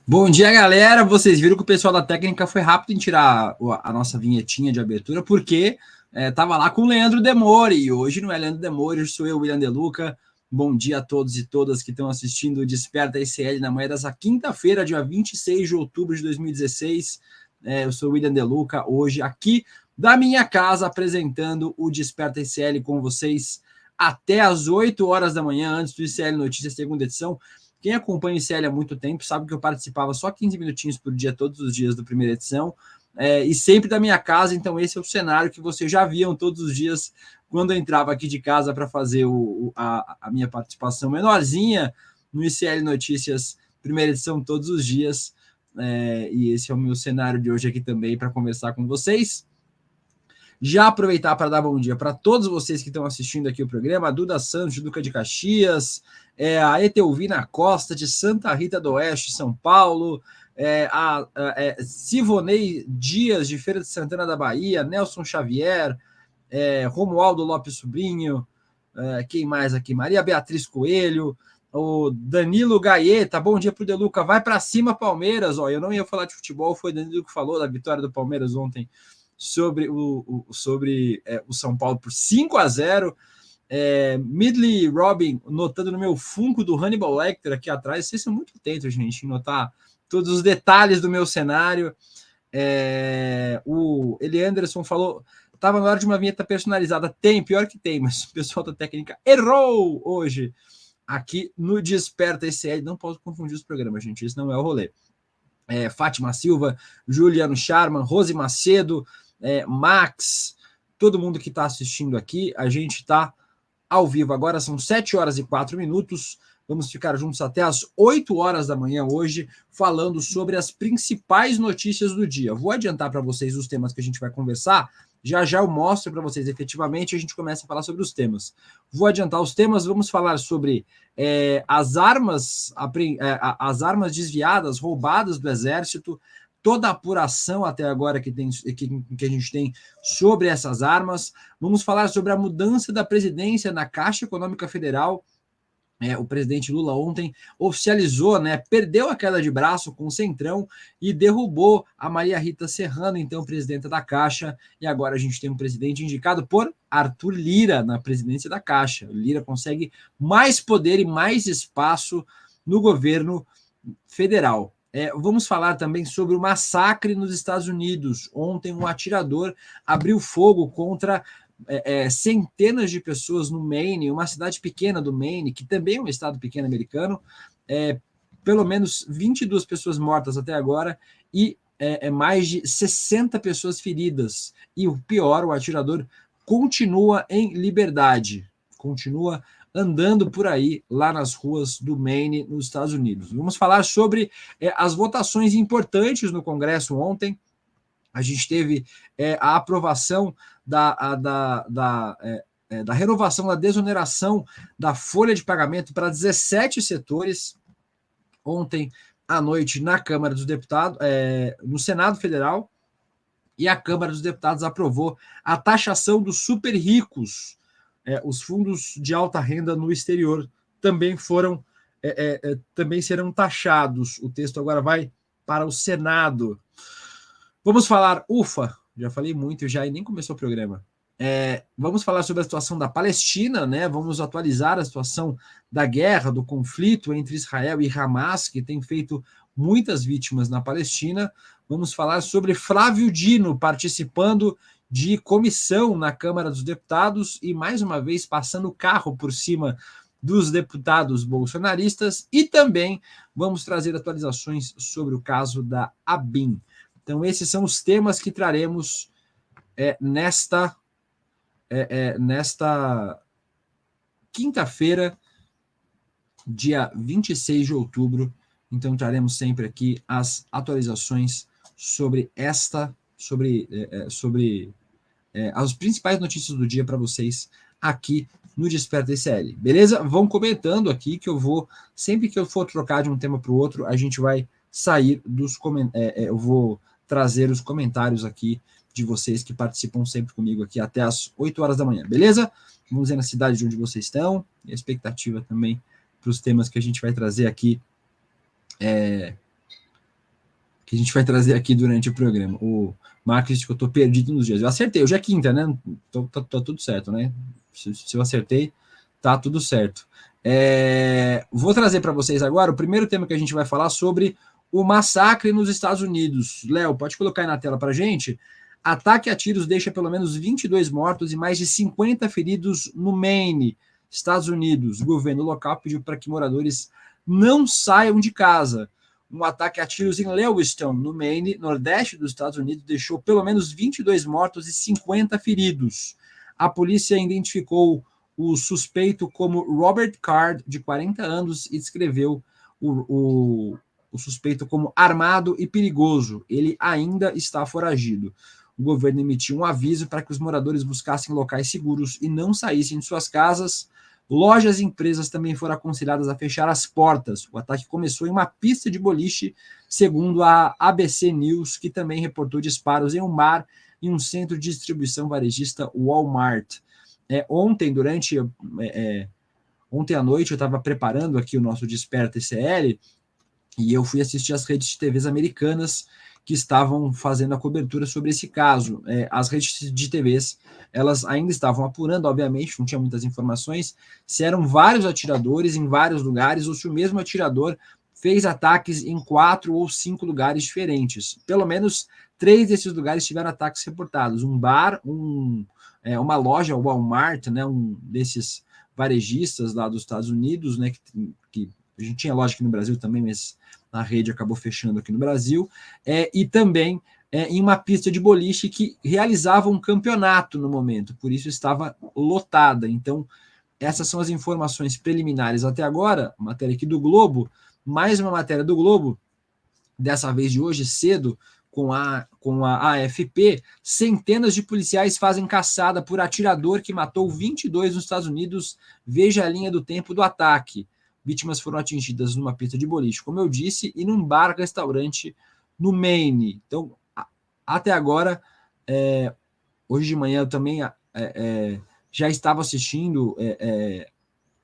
Bom dia, galera. Vocês viram que o pessoal da técnica foi rápido em tirar a nossa vinhetinha de abertura, porque tava lá com o Leandro Demore, e hoje não é Leandro Demore, hoje sou eu, William De Luca. Bom dia a todos e todas que estão assistindo o Desperta ICL na manhã dessa quinta-feira, dia 26 de outubro de 2016. Eu sou o William De Luca, hoje aqui da minha casa, apresentando o Desperta ICL com vocês até às 8 horas da manhã, antes do ICL Notícias, segunda edição. Quem acompanha o ICL há muito tempo sabe que eu participava só 15 minutinhos por dia, todos os dias da primeira edição, e sempre da minha casa. Então esse é o cenário que vocês já viam todos os dias quando eu entrava aqui de casa para fazer a minha participação menorzinha no ICL Notícias, primeira edição todos os dias. E esse é o meu cenário de hoje aqui também para conversar com vocês. Já aproveitar para dar bom dia para todos vocês que estão assistindo aqui o programa, a Duda Santos, de Duca de Caxias, a Etelvina Costa, de Santa Rita do Oeste, São Paulo, a Sivonei Dias, de Feira de Santana da Bahia, Nelson Xavier, Romualdo Lopes Sobrinho, quem mais aqui? Maria Beatriz Coelho, o Danilo Gaeta, bom dia para o Deluca, vai para cima Palmeiras. Eu não ia falar de futebol, foi o Danilo que falou da vitória do Palmeiras ontem sobre o São Paulo por 5-0. Midley Robin notando no meu Funko do Hannibal Lecter aqui atrás. Vocês são muito atentos, gente, em notar todos os detalhes do meu cenário. O Eli Anderson falou, estava na hora de uma vinheta personalizada. Tem, pior que tem, mas o pessoal da técnica errou hoje aqui no Desperta ICL. Não posso confundir os programas, gente, isso não é o rolê. Fátima Silva, Juliano Charman, Rose Macedo, Max, todo mundo que está assistindo aqui. A gente está ao vivo agora, são 7 horas e 4 minutos. Vamos ficar juntos até as 8 horas da manhã hoje, falando sobre as principais notícias do dia. Vou adiantar para vocês os temas que a gente vai conversar. Já já eu mostro para vocês efetivamente, a gente começa a falar sobre os temas. Vou adiantar os temas, vamos falar sobre as armas desviadas, roubadas do Exército, toda a apuração até agora que a gente tem sobre essas armas. Vamos falar sobre a mudança da presidência na Caixa Econômica Federal. O presidente Lula ontem oficializou, perdeu a queda de braço com o Centrão e derrubou a Maria Rita Serrano, então presidenta da Caixa, e agora a gente tem um presidente indicado por Arthur Lira na presidência da Caixa. O Lira consegue mais poder e mais espaço no governo federal. Vamos falar também sobre o massacre nos Estados Unidos. Ontem um atirador abriu fogo contra centenas de pessoas no Maine, uma cidade pequena do Maine, que também é um estado pequeno americano, pelo menos 22 pessoas mortas até agora e mais de 60 pessoas feridas. E o pior, o atirador continua em liberdade, continua andando por aí, lá nas ruas do Maine, nos Estados Unidos. Vamos falar sobre as votações importantes no Congresso ontem. A gente teve a aprovação da renovação da desoneração da folha de pagamento para 17 setores ontem à noite na Câmara dos Deputados, no Senado Federal, e a Câmara dos Deputados aprovou a taxação dos super ricos. Os fundos de alta renda no exterior também também serão taxados. O texto agora vai para o Senado. Vamos falar, já falei muito já e nem começou o programa. Vamos falar sobre a situação da Palestina, Vamos atualizar a situação da guerra, do conflito entre Israel e Hamas, que tem feito muitas vítimas na Palestina. Vamos falar sobre Flávio Dino participando de comissão na Câmara dos Deputados e, mais uma vez, passando o carro por cima dos deputados bolsonaristas. E também vamos trazer atualizações sobre o caso da ABIN. Então, esses são os temas que traremos nesta quinta-feira, dia 26 de outubro. Então, traremos sempre aqui as atualizações sobre as principais notícias do dia para vocês aqui no Desperta ICL. Beleza? Vão comentando aqui que eu vou, sempre que eu for trocar de um tema para o outro, a gente vai sair dos comentários. Eu vou trazer os comentários aqui de vocês que participam sempre comigo aqui até as 8 horas da manhã, beleza? Vamos ver na cidade de onde vocês estão e a expectativa também para os temas que a gente vai trazer aqui que a gente vai trazer aqui durante o programa. O Marcos disse que eu estou perdido nos dias. Eu acertei, hoje é quinta, né? Então tá tudo certo, né? Se eu acertei, tá tudo certo. Vou trazer para vocês agora o primeiro tema que a gente vai falar sobre o massacre nos Estados Unidos. Léo, pode colocar aí na tela para gente. Ataque a tiros deixa pelo menos 22 mortos e mais de 50 feridos no Maine, Estados Unidos. O governo local pediu para que moradores não saiam de casa. Um ataque a tiros em Lewiston, no Maine, nordeste dos Estados Unidos, deixou pelo menos 22 mortos e 50 feridos. A polícia identificou o suspeito como Robert Card, de 40 anos, e descreveu o suspeito como armado e perigoso. Ele ainda está foragido. O governo emitiu um aviso para que os moradores buscassem locais seguros e não saíssem de suas casas. Lojas e empresas também foram aconselhadas a fechar as portas. O ataque começou em uma pista de boliche, segundo a ABC News, que também reportou disparos em um bar e um centro de distribuição varejista Walmart. Ontem à noite, eu estava preparando aqui o nosso Desperta ICL e eu fui assistir as redes de TVs americanas que estavam fazendo a cobertura sobre esse caso. As redes de TVs, elas ainda estavam apurando, obviamente, não tinha muitas informações, se eram vários atiradores em vários lugares ou se o mesmo atirador fez ataques em 4 ou 5 lugares diferentes. Pelo menos 3 desses lugares tiveram ataques reportados. Um bar, uma loja, o Walmart, né, um desses varejistas lá dos Estados Unidos, né, que a gente tinha loja aqui no Brasil também, mas a rede acabou fechando aqui no Brasil, e também em uma pista de boliche que realizava um campeonato no momento, por isso estava lotada. Então, essas são as informações preliminares até agora, matéria aqui do Globo, mais uma matéria do Globo, dessa vez de hoje, cedo, com a AFP, centenas de policiais fazem caçada por atirador que matou 22 nos Estados Unidos, veja a linha do tempo do ataque. Vítimas foram atingidas numa pista de boliche, como eu disse, e num bar-restaurante no Maine. Então, até agora, hoje de manhã eu também já estava assistindo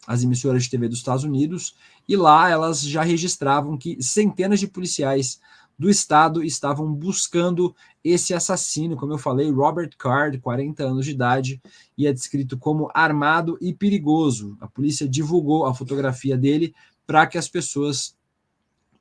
as emissoras de TV dos Estados Unidos, e lá elas já registravam que centenas de policiais do estado estavam buscando esse assassino, como eu falei, Robert Card, 40 anos de idade, e é descrito como armado e perigoso. A polícia divulgou a fotografia dele para que as pessoas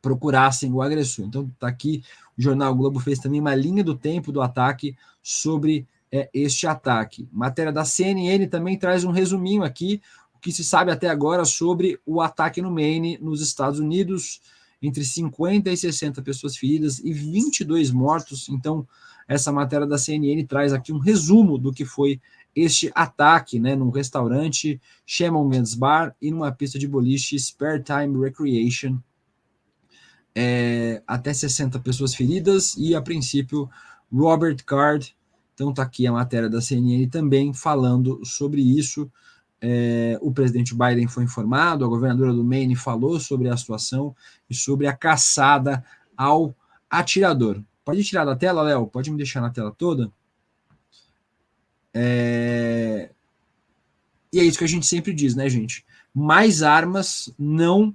procurassem o agressor. Então está aqui, o jornal Globo fez também uma linha do tempo do ataque sobre este ataque. Matéria da CNN também traz um resuminho aqui, o que se sabe até agora sobre o ataque no Maine, nos Estados Unidos, entre 50 e 60 pessoas feridas e 22 mortos. Então, essa matéria da CNN traz aqui um resumo do que foi este ataque, né, num restaurante, Shamon Men's Bar, e numa pista de boliche, Spare Time Recreation. Até 60 pessoas feridas e, a princípio, Robert Card. Então, está aqui a matéria da CNN também falando sobre isso. O presidente Biden foi informado, a governadora do Maine falou sobre a situação e sobre a caçada ao atirador. Pode tirar da tela, Léo? Pode me deixar na tela toda? E é isso que a gente sempre diz, né, gente? Mais armas não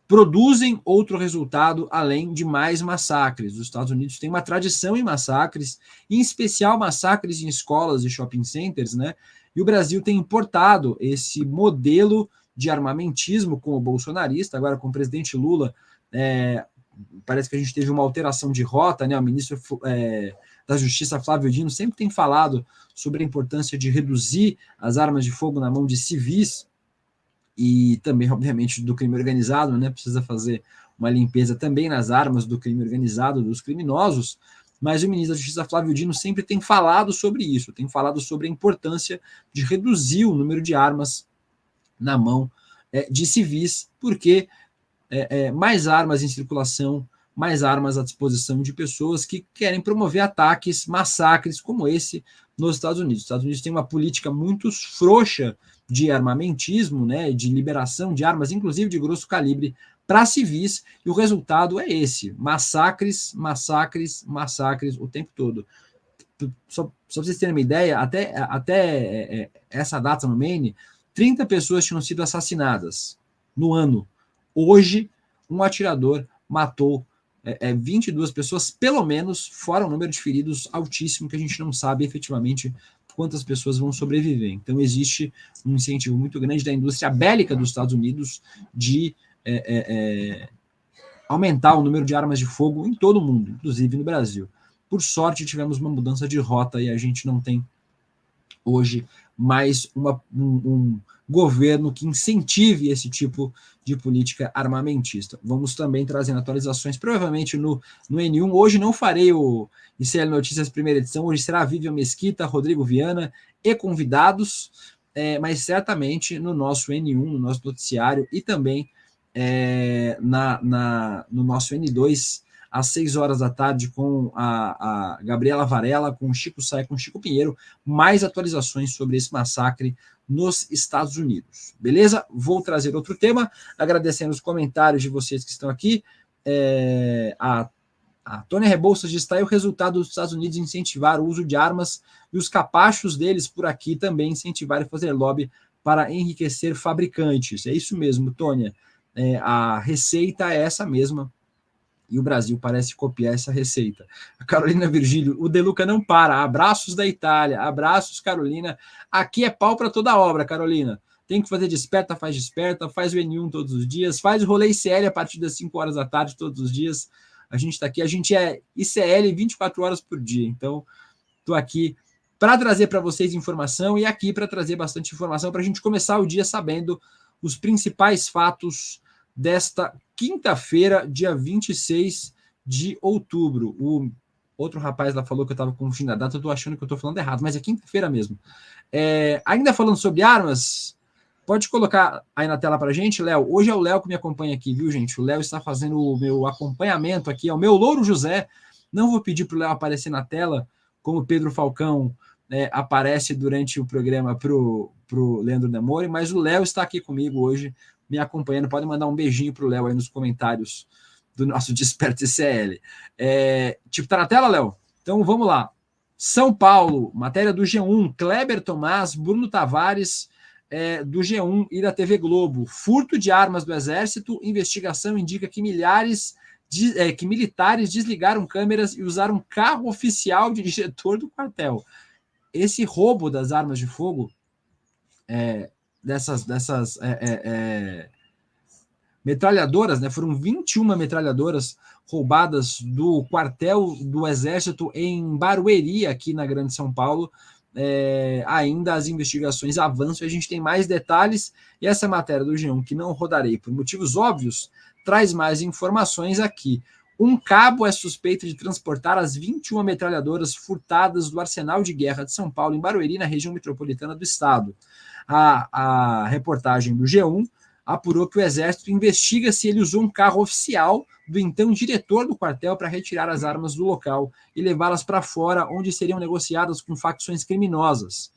produzem outro resultado além de mais massacres. Os Estados Unidos têm uma tradição em massacres, em especial massacres em escolas e shopping centers, né? E o Brasil tem importado esse modelo de armamentismo com o bolsonarista, agora com o presidente Lula. Parece que a gente teve uma alteração de rota, né? O ministro da Justiça, Flávio Dino, sempre tem falado sobre a importância de reduzir as armas de fogo na mão de civis e também, obviamente, do crime organizado, né? Precisa fazer uma limpeza também nas armas do crime organizado, dos criminosos. Mas o ministro da Justiça, Flávio Dino, sempre tem falado sobre isso, tem falado sobre a importância de reduzir o número de armas na mão de civis, porque mais armas em circulação, mais armas à disposição de pessoas que querem promover ataques, massacres como esse nos Estados Unidos. Os Estados Unidos têm uma política muito frouxa de armamentismo, né, de liberação de armas, inclusive de grosso calibre, para civis, e o resultado é esse: massacres, massacres, massacres o tempo todo. Só para vocês terem uma ideia, até essa data no Maine, 30 pessoas tinham sido assassinadas no ano. Hoje, um atirador matou 22 pessoas, pelo menos, fora o número de feridos altíssimo, que a gente não sabe efetivamente quantas pessoas vão sobreviver. Então, existe um incentivo muito grande da indústria bélica dos Estados Unidos de aumentar o número de armas de fogo em todo o mundo, inclusive no Brasil. Por sorte, tivemos uma mudança de rota e a gente não tem hoje mais um governo que incentive esse tipo de política armamentista. Vamos também trazendo atualizações, provavelmente no N1. Hoje não farei o ICL Notícias primeira edição, hoje será Vivian Mesquita, Rodrigo Viana e convidados, mas certamente no nosso N1, no nosso noticiário e também no nosso N2, às 6 horas da tarde, com a Gabriela Varela, com o Chico Saia, com o Chico Pinheiro, mais atualizações sobre esse massacre nos Estados Unidos. Beleza? Vou trazer outro tema, agradecendo os comentários de vocês que estão aqui. A Tônia Rebouças diz: está aí o resultado dos Estados Unidos incentivar o uso de armas e os capachos deles por aqui também incentivar e fazer lobby para enriquecer fabricantes. É isso mesmo, Tônia. A receita é essa mesma. E o Brasil parece copiar essa receita. A Carolina Virgílio, o De Luca não para. Abraços da Itália. Abraços, Carolina. Aqui é pau para toda obra, Carolina. Tem que fazer desperta, faz o N1 todos os dias, faz o rolê ICL a partir das 5 horas da tarde todos os dias. A gente está aqui, a gente é ICL 24 horas por dia. Então, estou aqui para trazer para vocês informação e aqui para trazer bastante informação para a gente começar o dia sabendo os principais fatos desta quinta-feira, dia 26 de outubro. O outro rapaz lá falou que eu estava confundindo a data, eu estou achando que eu estou falando errado, mas é quinta-feira mesmo. Ainda falando sobre armas, pode colocar aí na tela para a gente, Léo. Hoje é o Léo que me acompanha aqui, viu, gente? O Léo está fazendo o meu acompanhamento aqui, é o meu Louro José. Não vou pedir para o Léo aparecer na tela, como o Pedro Falcão aparece durante o programa para o Leandro Demore, mas o Léo está aqui comigo hoje, me acompanhando. Pode mandar um beijinho para o Léo aí nos comentários do nosso Desperta ICL. Tá na tela, Léo? Então vamos lá. São Paulo, matéria do G1, Kleber Tomás, Bruno Tavares, do G1 e da TV Globo. Furto de armas do Exército, investigação indica que que militares desligaram câmeras e usaram carro oficial de diretor do quartel. Esse roubo das armas de fogo, dessas metralhadoras, né? Foram 21 metralhadoras roubadas do quartel do Exército em Barueri, aqui na Grande São Paulo. Ainda as investigações avançam, a gente tem mais detalhes, e essa matéria do G1, que não rodarei por motivos óbvios, traz mais informações aqui. Um cabo é suspeito de transportar as 21 metralhadoras furtadas do Arsenal de Guerra de São Paulo, em Barueri, na região metropolitana do estado. A reportagem do G1 apurou que o Exército investiga se ele usou um carro oficial do então diretor do quartel para retirar as armas do local e levá-las para fora, onde seriam negociadas com facções criminosas.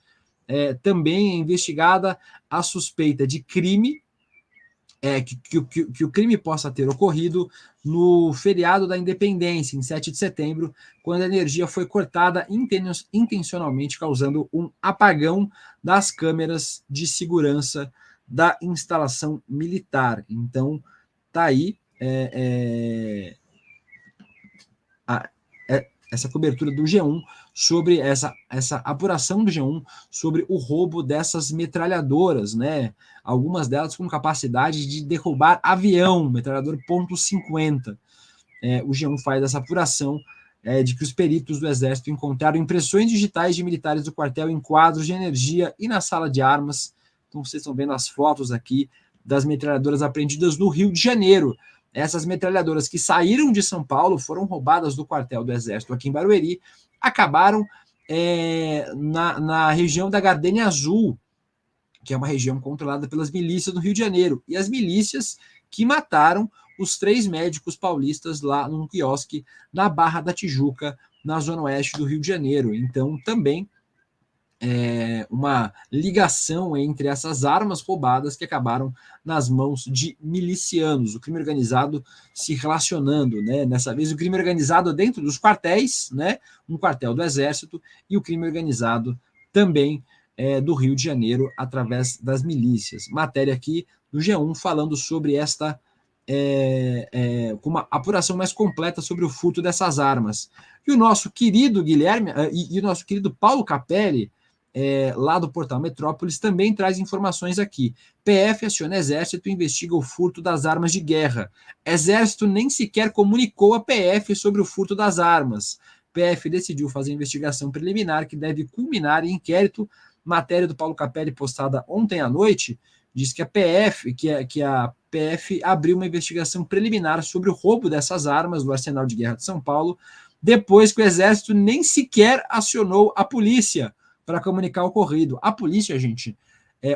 Também é investigada a suspeita de crime, que o crime possa ter ocorrido no feriado da Independência, em 7 de setembro, quando a energia foi cortada intencionalmente, causando um apagão das câmeras de segurança da instalação militar. Então, tá aí essa cobertura do G1 sobre essa apuração do G1 sobre o roubo dessas metralhadoras, né? Algumas delas com capacidade de derrubar avião, metralhador .50. O G1 faz essa apuração de que os peritos do Exército encontraram impressões digitais de militares do quartel em quadros de energia e na sala de armas. Então, vocês estão vendo as fotos aqui das metralhadoras apreendidas no Rio de Janeiro. Essas metralhadoras que saíram de São Paulo foram roubadas do quartel do Exército aqui em Barueri, acabaram na região da Gardênia Azul, que é uma região controlada pelas milícias do Rio de Janeiro, e as milícias que mataram os 3 médicos paulistas lá num quiosque na Barra da Tijuca, na zona oeste do Rio de Janeiro. Então, também uma ligação entre essas armas roubadas que acabaram nas mãos de milicianos, o crime organizado se relacionando, né? Nessa vez o crime organizado dentro dos quartéis, né? Um quartel do Exército, e o crime organizado também do Rio de Janeiro através das milícias. Matéria aqui do G1 falando sobre esta com uma apuração mais completa sobre o furto dessas armas. E o nosso querido Guilherme e o nosso querido Paulo Capelli, lá do portal Metrópolis, também traz informações aqui. PF aciona Exército e investiga o furto das armas de guerra. Exército nem sequer comunicou a PF sobre o furto das armas. PF decidiu fazer investigação preliminar que deve culminar em inquérito. Matéria do Paulo Capelli postada ontem à noite diz que a PF abriu uma investigação preliminar sobre o roubo dessas armas do Arsenal de Guerra de São Paulo, depois que o Exército nem sequer acionou a polícia para comunicar o ocorrido. A polícia, gente,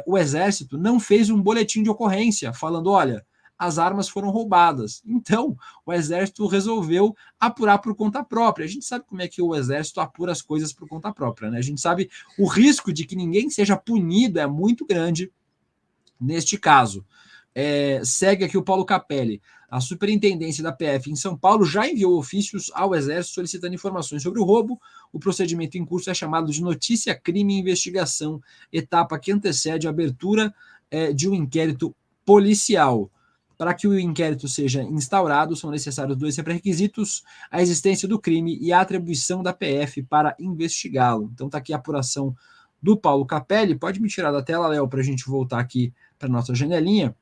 o Exército não fez um boletim de ocorrência falando, olha, as armas foram roubadas. Então, o Exército resolveu apurar por conta própria. A gente sabe como é que o Exército apura as coisas por conta própria, né? A gente sabe o risco de que ninguém seja punido é muito grande neste caso. Segue aqui o Paulo Capelli. A Superintendência da PF em São Paulo já enviou ofícios ao Exército solicitando informações sobre o roubo. O procedimento em curso é chamado de notícia, crime e investigação, etapa que antecede a abertura de um inquérito policial. Para que o inquérito seja instaurado, são necessários 2 pré-requisitos: a existência do crime e a atribuição da PF para investigá-lo. Então está aqui a apuração do Paulo Capelli. Pode me tirar da tela, Léo, para a gente voltar aqui para nossa janelinha.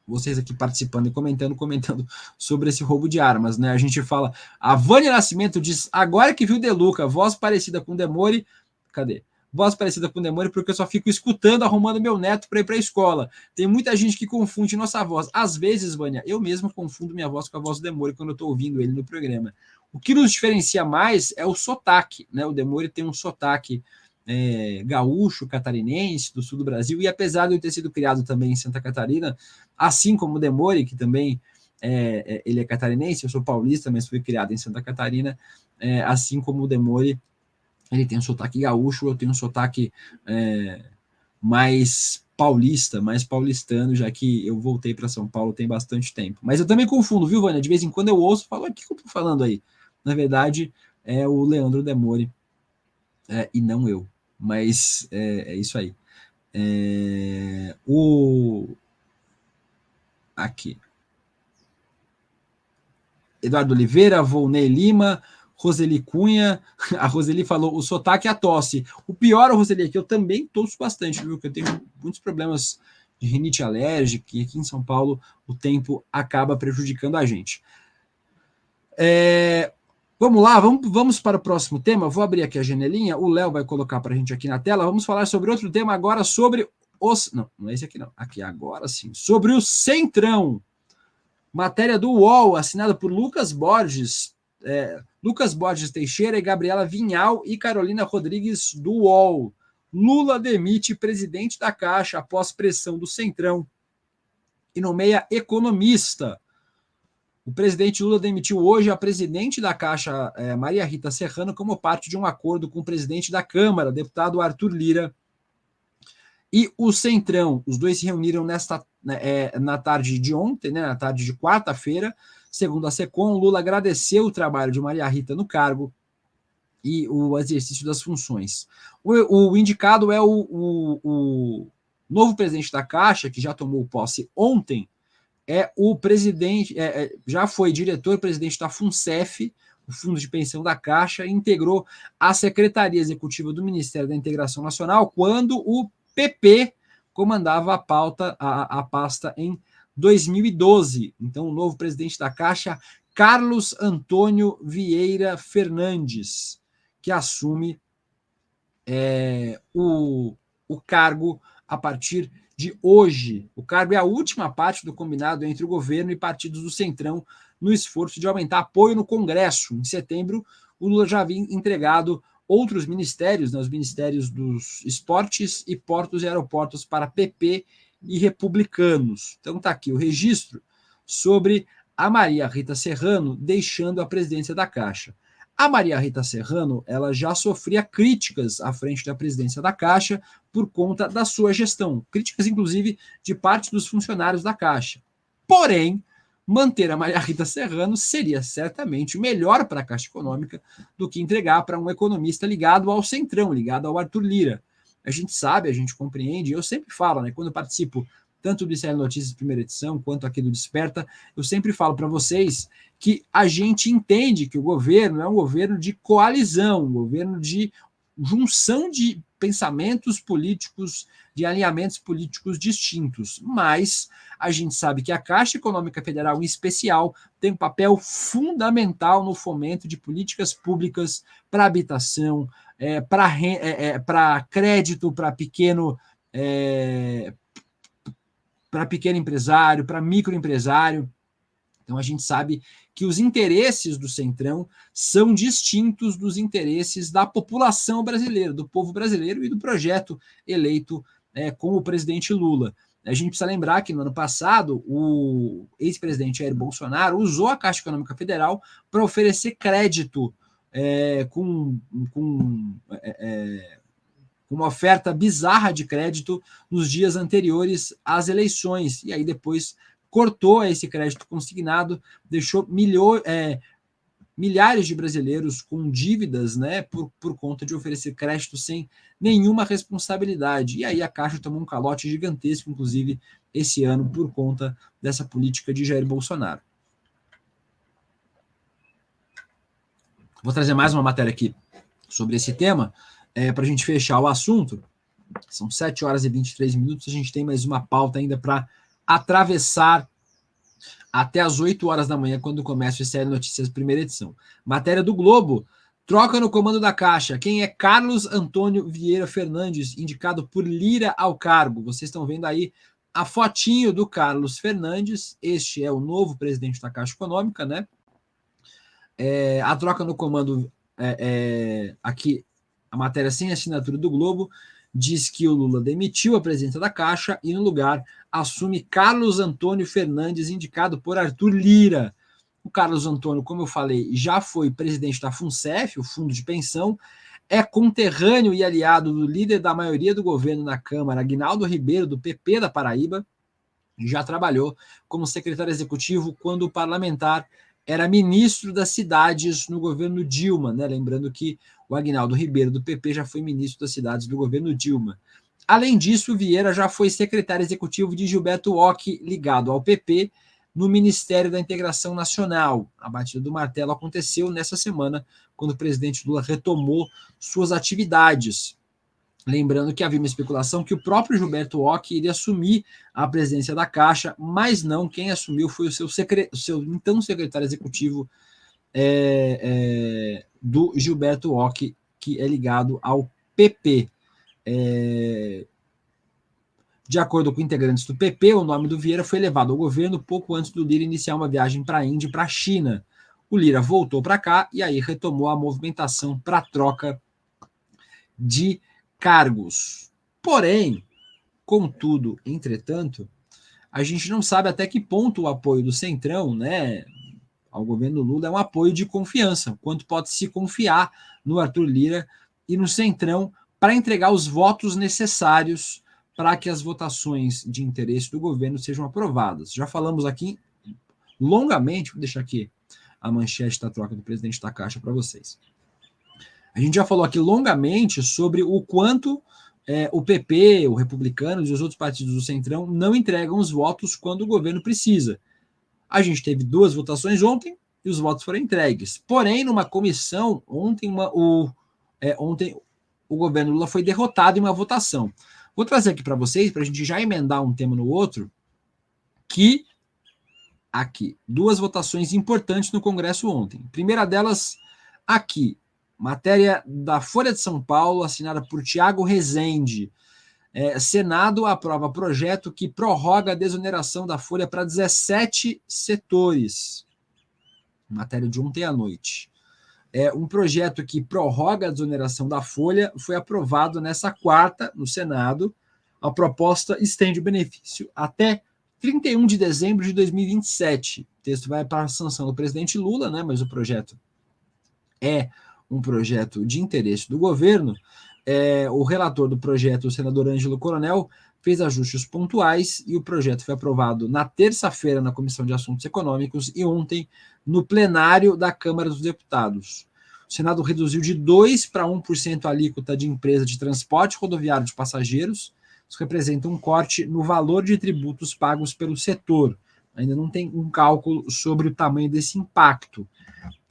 Vocês aqui participando e comentando sobre esse roubo de armas, né? A gente fala, a Vânia Nascimento diz, agora que viu Deluca, voz parecida com Demore, cadê? Voz parecida com Demore porque eu só fico escutando, arrumando meu neto para ir para a escola. Tem muita gente que confunde nossa voz. Às vezes, Vânia, eu mesmo confundo minha voz com a voz do Demore quando eu estou ouvindo ele no programa. O que nos diferencia mais é o sotaque, né? O Demore tem um sotaque gaúcho, catarinense, do sul do Brasil, e apesar de eu ter sido criado também em Santa Catarina, assim como o Demore, que também ele é catarinense, eu sou paulista, mas fui criado em Santa Catarina, assim como o Demore, ele tem um sotaque gaúcho, eu tenho um sotaque mais paulista, mais paulistano, já que eu voltei para São Paulo tem bastante tempo. Mas eu também confundo, viu, Vânia? De vez em quando eu ouço e falo, o que eu tô falando aí? Na verdade, é o Leandro Demore, e não eu. Mas é isso aí. Aqui. Eduardo Oliveira, Volney Lima, Roseli Cunha. A Roseli falou o sotaque e a tosse. O pior, Roseli, é que eu também tosso bastante, viu? Que eu tenho muitos problemas de rinite alérgica e aqui em São Paulo o tempo acaba prejudicando a gente. Vamos lá, vamos para o próximo tema. Vou abrir aqui a janelinha, o Léo vai colocar para a gente aqui na tela. Vamos falar sobre outro tema agora, sobre os... Não é esse aqui não. Aqui agora sim. Sobre o Centrão. Matéria do UOL, assinada por Lucas Borges Teixeira e Gabriela Vinhal e Carolina Rodrigues do UOL. Lula demite presidente da Caixa após pressão do Centrão e nomeia economista. O presidente Lula demitiu hoje a presidente da Caixa, Maria Rita Serrano, como parte de um acordo com o presidente da Câmara, deputado Arthur Lira, e o Centrão. Os dois se reuniram na tarde de ontem, né, na tarde de quarta-feira. Segundo a SECOM, Lula agradeceu o trabalho de Maria Rita no cargo e o exercício das funções. O indicado é o novo presidente da Caixa, que já tomou posse ontem, o presidente, já foi diretor-presidente da FUNCEF, o Fundo de Pensão da Caixa, e integrou a Secretaria Executiva do Ministério da Integração Nacional quando o PP comandava a pasta em 2012. Então, o novo presidente da Caixa, Carlos Antônio Vieira Fernandes, que assume o cargo a partir de hoje. O cargo é a última parte do combinado entre o governo e partidos do Centrão no esforço de aumentar apoio no Congresso. Em setembro, o Lula já havia entregado outros ministérios, né, os ministérios dos esportes e portos e aeroportos para PP e republicanos. Então está aqui o registro sobre a Maria Rita Serrano deixando a presidência da Caixa. A Maria Rita Serrano, ela já sofria críticas à frente da presidência da Caixa por conta da sua gestão, críticas inclusive de parte dos funcionários da Caixa. Porém, manter a Maria Rita Serrano seria certamente melhor para a Caixa Econômica do que entregar para um economista ligado ao Centrão, ligado ao Arthur Lira. A gente sabe, a gente compreende, eu sempre falo, né, quando eu participo tanto do ICL Notícias primeira edição, quanto aqui do Desperta, eu sempre falo para vocês que a gente entende que o governo é um governo de coalizão, um governo de junção de pensamentos políticos, de alinhamentos políticos distintos, mas a gente sabe que a Caixa Econômica Federal, em especial, tem um papel fundamental no fomento de políticas públicas para habitação, para crédito, para pequeno empresário, para microempresário. Então a gente sabe que os interesses do Centrão são distintos dos interesses da população brasileira, do povo brasileiro e do projeto eleito com o presidente Lula. A gente precisa lembrar que no ano passado o ex-presidente Jair Bolsonaro usou a Caixa Econômica Federal para oferecer crédito com uma oferta bizarra de crédito nos dias anteriores às eleições. E aí depois cortou esse crédito consignado, deixou milhares de brasileiros com dívidas, né, por conta de oferecer crédito sem nenhuma responsabilidade. E aí a Caixa tomou um calote gigantesco, inclusive, esse ano, por conta dessa política de Jair Bolsonaro. Vou trazer mais uma matéria aqui sobre esse tema, para a gente fechar o assunto. São 7 horas e 23 minutos, a gente tem mais uma pauta ainda para atravessar até as 8 horas da manhã, quando começa o ICL Notícias, primeira edição. Matéria do Globo: troca no comando da Caixa. Quem é Carlos Antônio Vieira Fernandes, indicado por Lira ao cargo? Vocês estão vendo aí a fotinho do Carlos Fernandes. Este é o novo presidente da Caixa Econômica, né? A troca no comando, aqui, a matéria sem assinatura do Globo, diz que o Lula demitiu a presidenta da Caixa e, no lugar, assume Carlos Antônio Fernandes, indicado por Arthur Lira. O Carlos Antônio, como eu falei, já foi presidente da FUNCEF, o Fundo de Pensão, é conterrâneo e aliado do líder da maioria do governo na Câmara, Aguinaldo Ribeiro, do PP da Paraíba, já trabalhou como secretário executivo quando o parlamentar era ministro das cidades no governo Dilma, né? Lembrando que o Aguinaldo Ribeiro, do PP, já foi ministro das cidades do governo Dilma. Além disso, Vieira já foi secretário executivo de Gilberto Occhi, ligado ao PP, no Ministério da Integração Nacional. A batida do martelo aconteceu nessa semana, quando o presidente Lula retomou suas atividades. Lembrando que havia uma especulação que o próprio Gilberto Occhi iria assumir a presidência da Caixa, mas não, quem assumiu foi o seu então secretário executivo do Gilberto Occhi, que é ligado ao PP. De acordo com integrantes do PP, o nome do Vieira foi levado ao governo pouco antes do Lira iniciar uma viagem para a Índia e para a China. O Lira voltou para cá e aí retomou a movimentação para troca de cargos. Porém, contudo, entretanto, a gente não sabe até que ponto o apoio do Centrão, né, ao governo Lula é um apoio de confiança, quanto pode se confiar no Arthur Lira e no Centrão para entregar os votos necessários para que as votações de interesse do governo sejam aprovadas. Já falamos aqui longamente, vou deixar aqui a manchete da troca do presidente da Caixa para vocês. A gente já falou aqui longamente sobre o quanto o PP, o Republicanos e os outros partidos do Centrão não entregam os votos quando o governo precisa. A gente teve 2 votações ontem e os votos foram entregues. Porém, numa comissão, ontem o governo Lula foi derrotado em uma votação. Vou trazer aqui para vocês, para a gente já emendar um tema no outro, que aqui, 2 votações importantes no Congresso ontem. Primeira delas, aqui, matéria da Folha de São Paulo, assinada por Tiago Rezende. Senado aprova projeto que prorroga a desoneração da Folha para 17 setores. Matéria de ontem à noite. Um projeto que prorroga a desoneração da Folha foi aprovado nessa quarta no Senado. A proposta estende o benefício até 31 de dezembro de 2027. O texto vai para a sanção do presidente Lula, né, mas o projeto é um projeto de interesse do governo. O relator do projeto, o senador Ângelo Coronel, fez ajustes pontuais e o projeto foi aprovado na terça-feira na Comissão de Assuntos Econômicos e ontem no plenário da Câmara dos Deputados. O Senado reduziu de 2% para 1% a alíquota de empresa de transporte rodoviário de passageiros, Isso representa um corte no valor de tributos pagos pelo setor. Ainda não tem um cálculo sobre o tamanho desse impacto.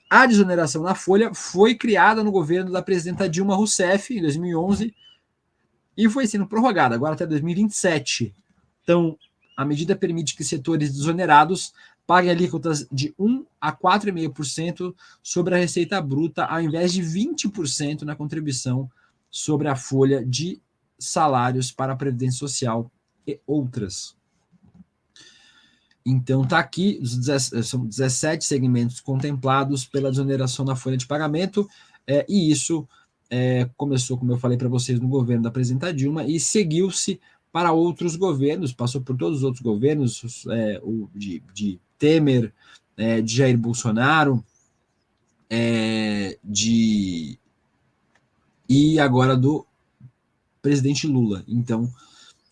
A desoneração na folha foi criada no governo da presidenta Dilma Rousseff, em 2011, e foi sendo prorrogada, agora até 2027. Então, a medida permite que setores desonerados paguem alíquotas de 1 a 4,5% sobre a receita bruta, ao invés de 20% na contribuição sobre a folha de salários para a Previdência Social e outras. Então, está aqui, são 17 segmentos contemplados pela desoneração na folha de pagamento, e isso começou, como eu falei para vocês, no governo da presidenta Dilma, e seguiu-se para outros governos, passou por todos os outros governos, o de Temer, de Jair Bolsonaro, e agora do presidente Lula. Então,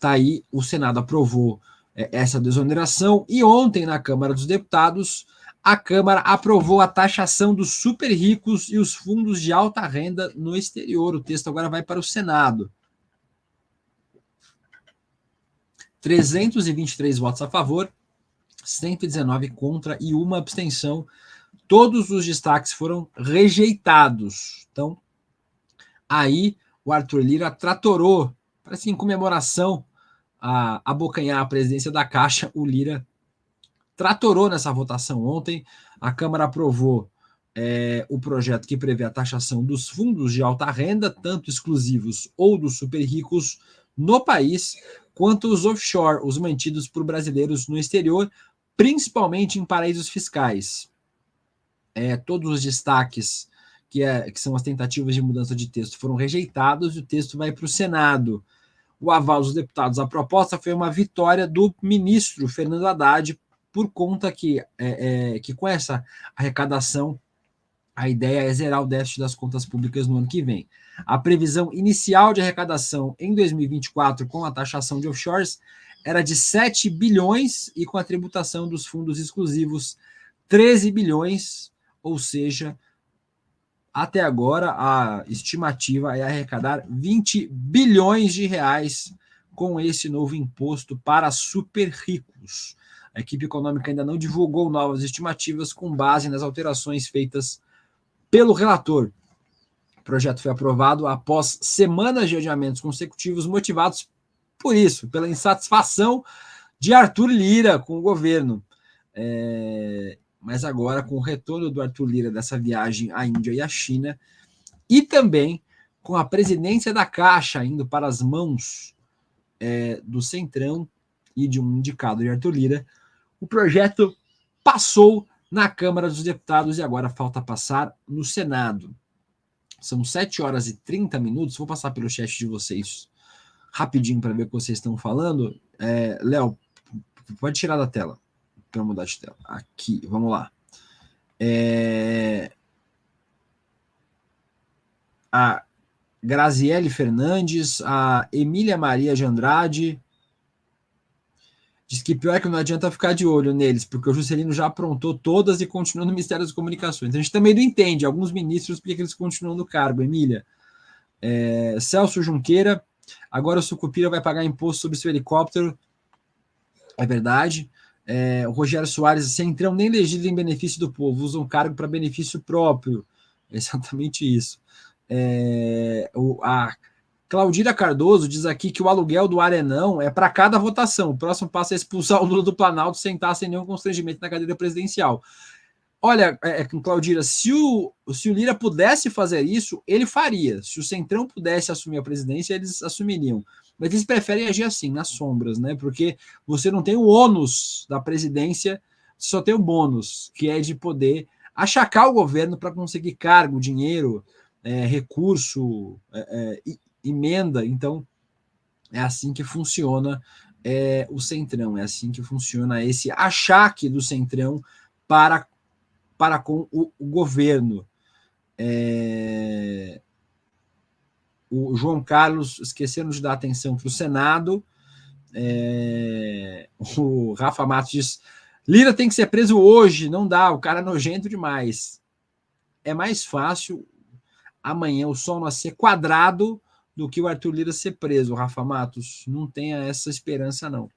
tá aí, o Senado aprovou essa desoneração, e ontem na Câmara dos Deputados, a Câmara aprovou a taxação dos super ricos e os fundos de alta renda no exterior. O texto agora vai para o Senado. 323 votos a favor, 119 contra e uma abstenção. Todos os destaques foram rejeitados. Então, aí o Arthur Lira tratorou, parece em comemoração a abocanhar a presidência da Caixa. O Lira tratorou nessa votação ontem. A Câmara aprovou o projeto que prevê a taxação dos fundos de alta renda, tanto exclusivos ou dos super ricos, no país, quanto os offshore, os mantidos por brasileiros no exterior, principalmente em paraísos fiscais. Todos os destaques, que são as tentativas de mudança de texto, foram rejeitados e o texto vai para o Senado. O aval dos deputados à proposta foi uma vitória do ministro Fernando Haddad, por conta que com essa arrecadação, a ideia é zerar o déficit das contas públicas no ano que vem. A previsão inicial de arrecadação em 2024, com a taxação de offshores, era de 7 bilhões e com a tributação dos fundos exclusivos, 13 bilhões, ou seja, até agora a estimativa é arrecadar 20 bilhões de reais com esse novo imposto para super ricos. A equipe econômica ainda não divulgou novas estimativas com base nas alterações feitas pelo relator. O projeto foi aprovado após semanas de adiamentos consecutivos motivados por isso, pela insatisfação de Arthur Lira com o governo. Mas agora, com o retorno do Arthur Lira dessa viagem à Índia e à China, e também com a presidência da Caixa indo para as mãos do Centrão e de um indicado de Arthur Lira, o projeto passou na Câmara dos Deputados e agora falta passar no Senado. São 7 horas e 30 minutos. Vou passar pelo chat de vocês rapidinho para ver o que vocês estão falando. Léo, pode tirar da tela para mudar de tela. Aqui, vamos lá. A Graziele Fernandes, a Emília Maria de Andrade diz que pior é que não adianta ficar de olho neles, porque o Juscelino já aprontou todas e continua no Ministério das Comunicações. Então a gente também não entende alguns ministros porque eles continuam no cargo, Emília. Celso Junqueira, agora o Sucupira vai pagar imposto sobre seu helicóptero. É verdade. O Rogério Soares, Centrão nem legisla em benefício do povo, usa um cargo para benefício próprio. É exatamente isso. A Claudira Cardoso diz aqui que o aluguel do Arenão é para cada votação. O próximo passo é expulsar o Lula do Planalto, sentar sem nenhum constrangimento na cadeira presidencial. Olha, Claudira, se o Lira pudesse fazer isso, ele faria. Se o Centrão pudesse assumir a presidência, eles assumiriam. Mas eles preferem agir assim, nas sombras, né? Porque você não tem o ônus da presidência, só tem o bônus, que é de poder achacar o governo para conseguir cargo, dinheiro, recurso, emenda. Então, é assim que funciona o Centrão, é assim que funciona esse achaque do Centrão para com o governo. O João Carlos esquecendo de dar atenção para o Senado. O Rafa Matos diz: Lira tem que ser preso hoje, não dá, o cara é nojento demais. É mais fácil amanhã o sol nascer quadrado do que o Arthur Lira ser preso, Rafa Matos. Não tenha essa esperança, não.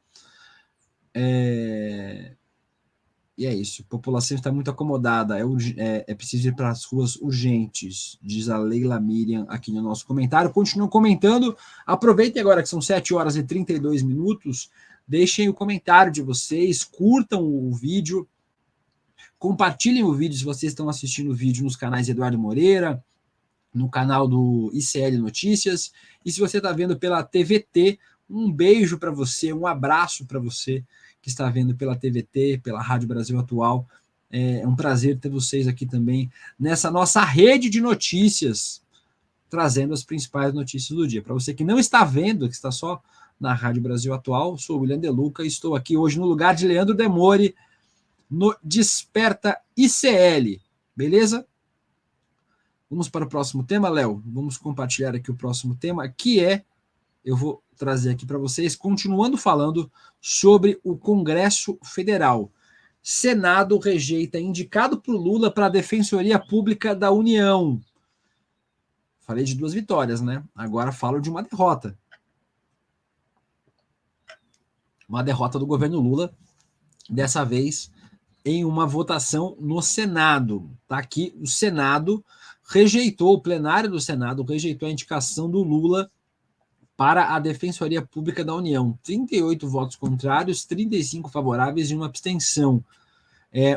E é isso. A população está muito acomodada. É preciso ir para as ruas urgentes, diz a Leila Miriam aqui no nosso comentário. Continuam comentando. Aproveitem agora que são 7 horas e 32 minutos. Deixem o comentário de vocês, curtam o vídeo, compartilhem o vídeo se vocês estão assistindo o vídeo nos canais Eduardo Moreira, no canal do ICL Notícias. E se você está vendo pela TVT, um beijo para você, um abraço para você que está vendo pela TVT, pela Rádio Brasil Atual. É um prazer ter vocês aqui também nessa nossa rede de notícias, trazendo as principais notícias do dia. Para você que não está vendo, que está só na Rádio Brasil Atual, sou o William De Luca e estou aqui hoje no lugar de Leandro Demore, no Desperta ICL. Beleza? Vamos para o próximo tema, Léo. Vamos compartilhar aqui o próximo tema, que eu vou trazer aqui para vocês, continuando falando sobre o Congresso Federal. Senado rejeita indicado por Lula para a Defensoria Pública da União. Falei de 2 vitórias, né? Agora falo de uma derrota. Uma derrota do governo Lula, dessa vez em uma votação no Senado. Tá aqui, o Senado rejeitou, o plenário do Senado rejeitou a indicação do Lula para a Defensoria Pública da União. 38 votos contrários, 35 favoráveis e uma abstenção.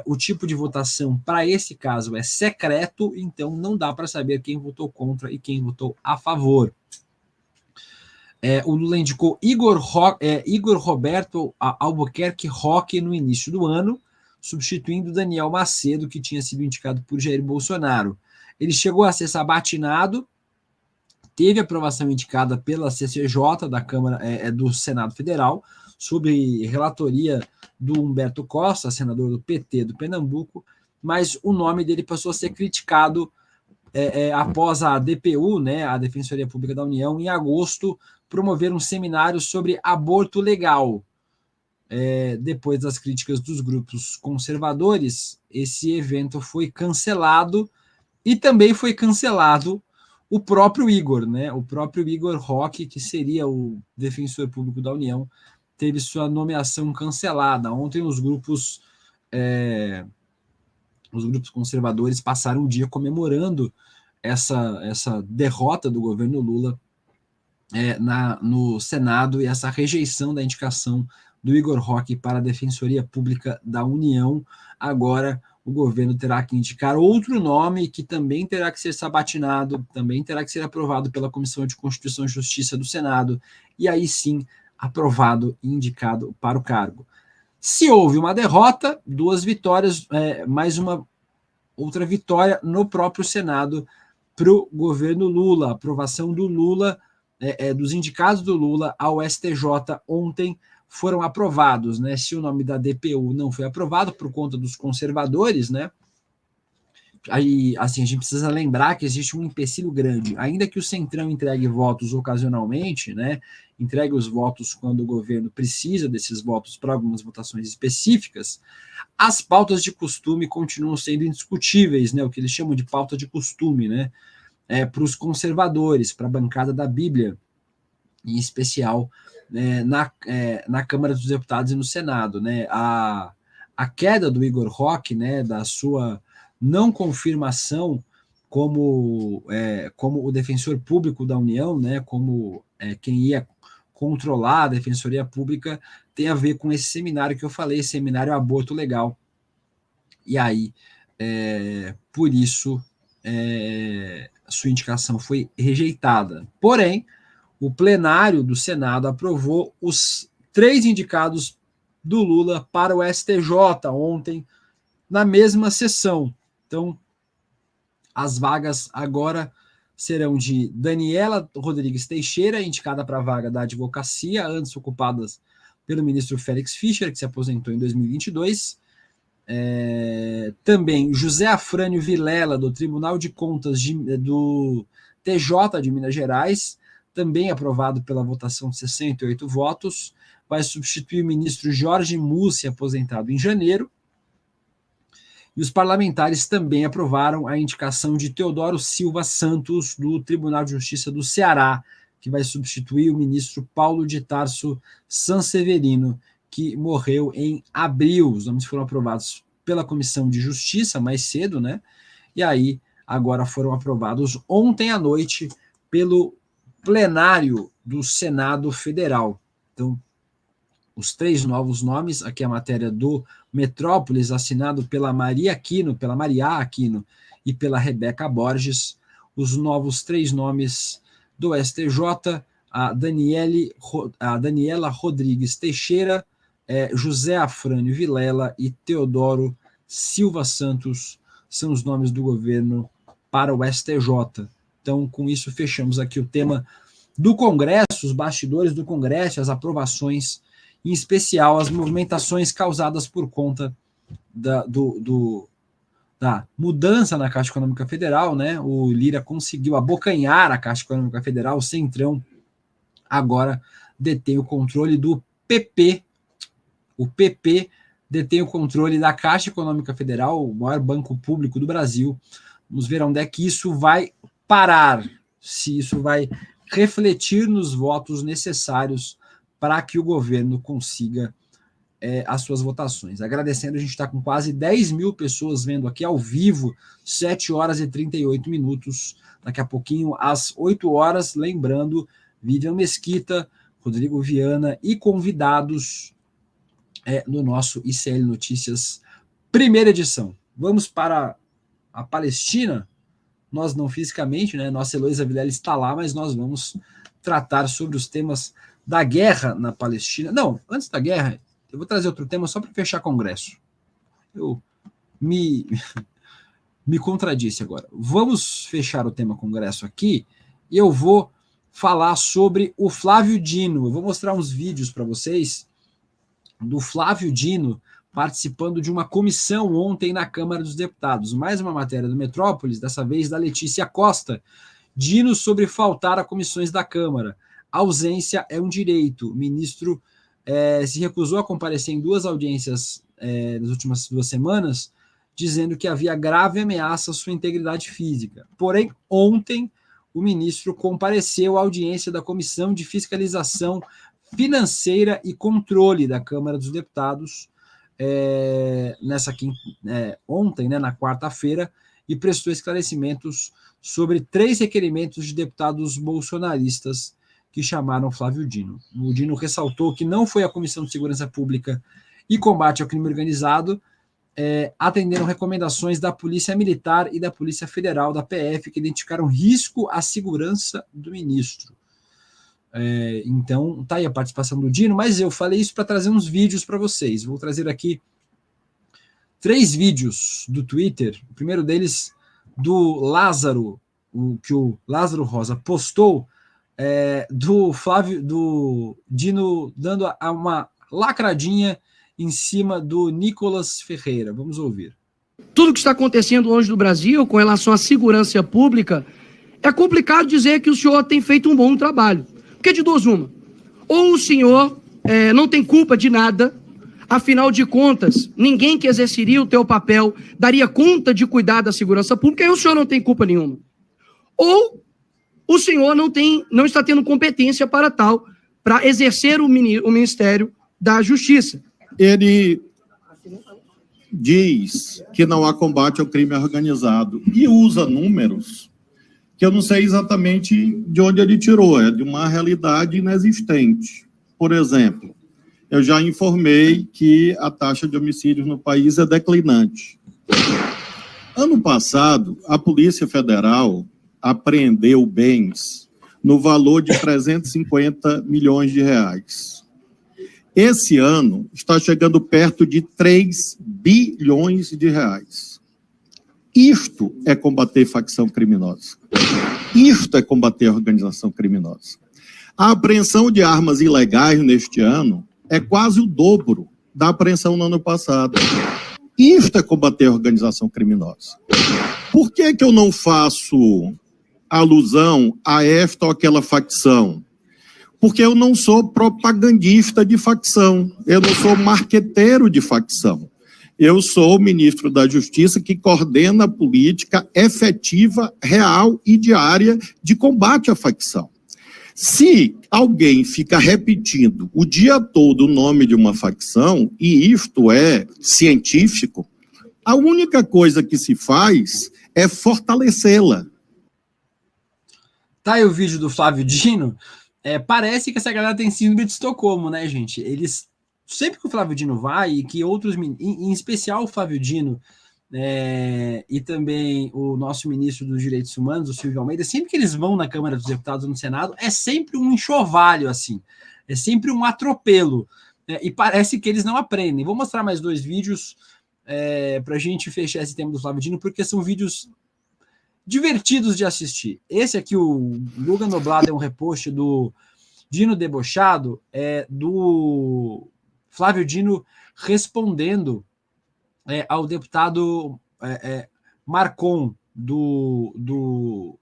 O tipo de votação para esse caso é secreto, então não dá para saber quem votou contra e quem votou a favor. O Lula indicou Igor Roberto Albuquerque Roque no início do ano, substituindo Daniel Macedo, que tinha sido indicado por Jair Bolsonaro. Ele chegou a ser sabatinado, teve aprovação indicada pela CCJ da Câmara do Senado Federal, sob relatoria do Humberto Costa, senador do PT do Pernambuco, mas o nome dele passou a ser criticado após a DPU, né, a Defensoria Pública da União, em agosto, promover um seminário sobre aborto legal. Depois das críticas dos grupos conservadores, esse evento foi cancelado e também foi cancelado o próprio Igor, né? O próprio Igor Roque, que seria o defensor público da União, teve sua nomeação cancelada. Ontem os grupos conservadores passaram um dia comemorando essa derrota do governo Lula no Senado e essa rejeição da indicação do Igor Roque para a Defensoria Pública da União. Agora o governo terá que indicar outro nome que também terá que ser sabatinado, também terá que ser aprovado pela Comissão de Constituição e Justiça do Senado, e aí sim aprovado e indicado para o cargo. Se houve uma derrota, 2 vitórias, mais uma outra vitória no próprio Senado para o governo Lula. A aprovação do Lula, dos indicados do Lula ao STJ ontem foram aprovados, né? Se o nome da DPU não foi aprovado por conta dos conservadores, né? Aí, assim, a gente precisa lembrar que existe um empecilho grande. Ainda que o Centrão entregue votos ocasionalmente, né? Entregue os votos quando o governo precisa desses votos para algumas votações específicas, as pautas de costume continuam sendo indiscutíveis, né? O que eles chamam de pauta de costume, né? Para os conservadores, para a bancada da Bíblia, em especial na Câmara dos Deputados e no Senado, né? A queda do Igor Roque, né? Da sua não confirmação como o defensor público da União, né? Como quem ia controlar a Defensoria Pública, tem a ver com esse seminário que eu falei, seminário Aborto Legal. E aí, por isso, sua indicação foi rejeitada. Porém, o plenário do Senado aprovou os 3 indicados do Lula para o STJ ontem, na mesma sessão. Então, as vagas agora serão de Daniela Rodrigues Teixeira, indicada para a vaga da advocacia, antes ocupadas pelo ministro Félix Fischer, que se aposentou em 2022. Também José Afrânio Vilela, do Tribunal de Contas do TJ de Minas Gerais, também aprovado pela votação de 68 votos, vai substituir o ministro Jorge Mussi, aposentado em janeiro. E os parlamentares também aprovaram a indicação de Teodoro Silva Santos, do Tribunal de Justiça do Ceará, que vai substituir o ministro Paulo de Tarso Sanseverino, que morreu em abril. Os nomes foram aprovados pela Comissão de Justiça mais cedo, né? E aí agora foram aprovados ontem à noite pelo plenário do Senado Federal. Então, os 3 novos nomes, aqui a matéria do Metrópolis, assinado pela Maria Aquino e pela Rebeca Borges, os novos 3 nomes do STJ, a Daniela Rodrigues Teixeira, José Afrânio Vilela e Teodoro Silva Santos são os nomes do governo para o STJ. Então, com isso, fechamos aqui o tema do Congresso, os bastidores do Congresso, as aprovações, em especial as movimentações causadas por conta da mudança na Caixa Econômica Federal, né? O Lira conseguiu abocanhar a Caixa Econômica Federal, o Centrão agora detém o controle do PP. O PP detém o controle da Caixa Econômica Federal, o maior banco público do Brasil. Vamos ver onde é que isso vai parar, se isso vai refletir nos votos necessários para que o governo consiga as suas votações. Agradecendo, a gente está com quase 10 mil pessoas vendo aqui ao vivo, 7 horas e 38 minutos. Daqui a pouquinho, às 8 horas, lembrando, Vivian Mesquita, Rodrigo Viana e convidados no nosso ICL Notícias, primeira edição. Vamos para a Palestina, nós não fisicamente, né? Nossa Heloísa Vilela está lá, mas nós vamos tratar sobre os temas da guerra na Palestina. Não, antes da guerra, eu vou trazer outro tema só para fechar Congresso. Eu me contradisse agora. Vamos fechar o tema Congresso aqui e eu vou falar sobre o Flávio Dino. Eu vou mostrar uns vídeos para vocês do Flávio Dino participando de uma comissão ontem na Câmara dos Deputados. Mais uma matéria do Metrópolis, dessa vez da Letícia Costa. Dino sobre faltar a comissões da Câmara. A ausência é um direito. O ministro se recusou a comparecer em 2 audiências nas últimas 2 semanas, dizendo que havia grave ameaça à sua integridade física. Porém, ontem, o ministro compareceu à audiência da Comissão de Fiscalização Financeira e Controle da Câmara dos Deputados, ontem, né, na quarta-feira, e prestou esclarecimentos sobre 3 requerimentos de deputados bolsonaristas que chamaram Flávio Dino. O Dino ressaltou que não foi a Comissão de Segurança Pública e Combate ao Crime Organizado, atenderam recomendações da Polícia Militar e da Polícia Federal, da PF, que identificaram risco à segurança do ministro. Então, tá aí a participação do Dino, mas eu falei isso para trazer uns vídeos para vocês. Vou trazer aqui 3 vídeos do Twitter. O primeiro deles do Lázaro, que o Lázaro Rosa postou, do Dino dando uma lacradinha em cima do Nicolas Ferreira. Vamos ouvir. Tudo que está acontecendo hoje no Brasil com relação à segurança pública, é complicado dizer que o senhor tem feito um bom trabalho. Porque de 2 uma. Ou o senhor não tem culpa de nada, afinal de contas, ninguém que exerceria o teu papel daria conta de cuidar da segurança pública, e o senhor não tem culpa nenhuma. Ou o senhor não está tendo competência para tal, para exercer o Ministério da Justiça. Ele diz que não há combate ao crime organizado e usa números que eu não sei exatamente de onde ele tirou, é de uma realidade inexistente. Por exemplo, eu já informei que a taxa de homicídios no país é declinante. Ano passado, a Polícia Federal apreendeu bens no valor de 350 milhões de reais. Esse ano está chegando perto de 3 bilhões de reais. Isto é combater facção criminosa. Isto é combater a organização criminosa. A apreensão de armas ilegais neste ano é quase o dobro da apreensão no ano passado. Isto é combater a organização criminosa. Por que eu não faço alusão a esta ou aquela facção? Porque eu não sou propagandista de facção, eu não sou marqueteiro de facção. Eu sou o ministro da Justiça que coordena a política efetiva, real e diária de combate à facção. Se alguém fica repetindo o dia todo o nome de uma facção, e isto é científico, a única coisa que se faz é fortalecê-la. Tá aí o vídeo do Flávio Dino. Parece que essa galera tem síndrome de Estocolmo, né, gente? Eles, sempre que o Flávio Dino vai, e que outros, em especial o Flávio Dino, e também o nosso ministro dos Direitos Humanos, o Silvio Almeida, sempre que eles vão na Câmara dos Deputados no Senado, é sempre um enxovalho, assim, é sempre um atropelo, e parece que eles não aprendem. Vou mostrar mais 2 vídeos para a gente fechar esse tema do Flávio Dino, porque são vídeos divertidos de assistir. Esse aqui, o Guga Noblat, é um repost do Dino Debochado, do Flávio Dino respondendo ao deputado Marcon do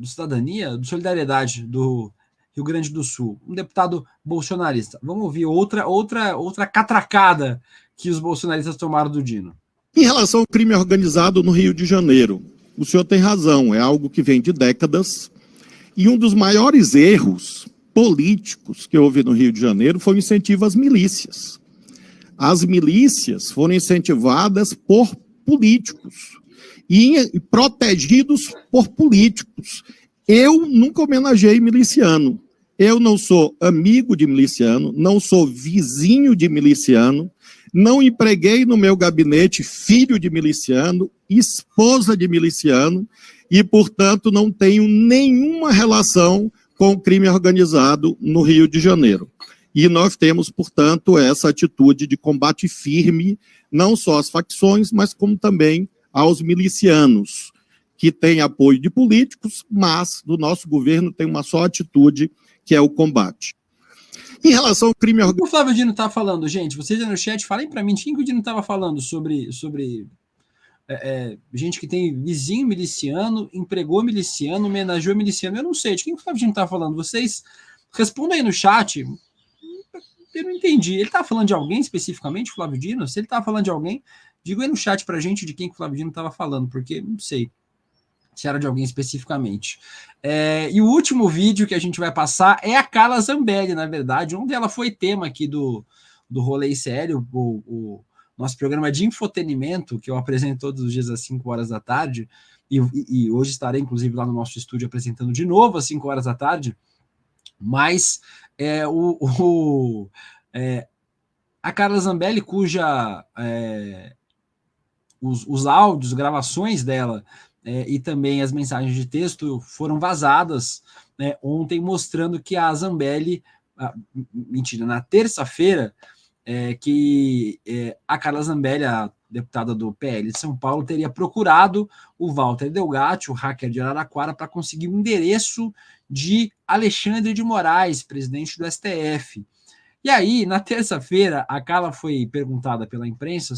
Cidadania, do Solidariedade do Rio Grande do Sul, um deputado bolsonarista. Vamos ouvir outra catracada que os bolsonaristas tomaram do Dino. Em relação ao crime organizado no Rio de Janeiro, o senhor tem razão, é algo que vem de décadas, e um dos maiores erros políticos que houve no Rio de Janeiro foi o incentivo às milícias. As milícias foram incentivadas por políticos e protegidos por políticos. Eu nunca homenageei miliciano. Eu não sou amigo de miliciano, não sou vizinho de miliciano, não empreguei no meu gabinete filho de miliciano, esposa de miliciano, e, portanto, não tenho nenhuma relação com o crime organizado no Rio de Janeiro. E nós temos, portanto, essa atitude de combate firme, não só às facções, mas como também aos milicianos, que têm apoio de políticos, mas do nosso governo tem uma só atitude, que é o combate. Em relação ao crime organizado... O Flávio Dino está falando, gente, vocês aí no chat, falem para mim, de quem que o Dino estava falando sobre gente que tem vizinho miliciano, empregou miliciano, homenageou miliciano, eu não sei, de quem que o Flávio Dino está falando? Vocês respondam aí no chat. Eu não entendi. Ele estava falando de alguém especificamente, Flávio Dino? Se ele estava falando de alguém, diga aí no chat para a gente de quem que o Flávio Dino estava falando, porque não sei se era de alguém especificamente. E o último vídeo que a gente vai passar é a Carla Zambelli, na verdade, onde ela foi tema aqui do Rolê Sério, o nosso programa de infotenimento, que eu apresento todos os dias às 5 horas da tarde, e hoje estarei, inclusive, lá no nosso estúdio apresentando de novo às 5 horas da tarde, mas a Carla Zambelli, cuja os áudios, gravações dela e também as mensagens de texto foram vazadas ontem, mostrando que a Zambelli, na terça-feira, a Carla Zambelli, a deputada do PL de São Paulo, teria procurado o Walter Delgatti, o hacker de Araraquara, para conseguir o endereço de Alexandre de Moraes, presidente do STF. E aí, na terça-feira, a Carla foi perguntada pela imprensa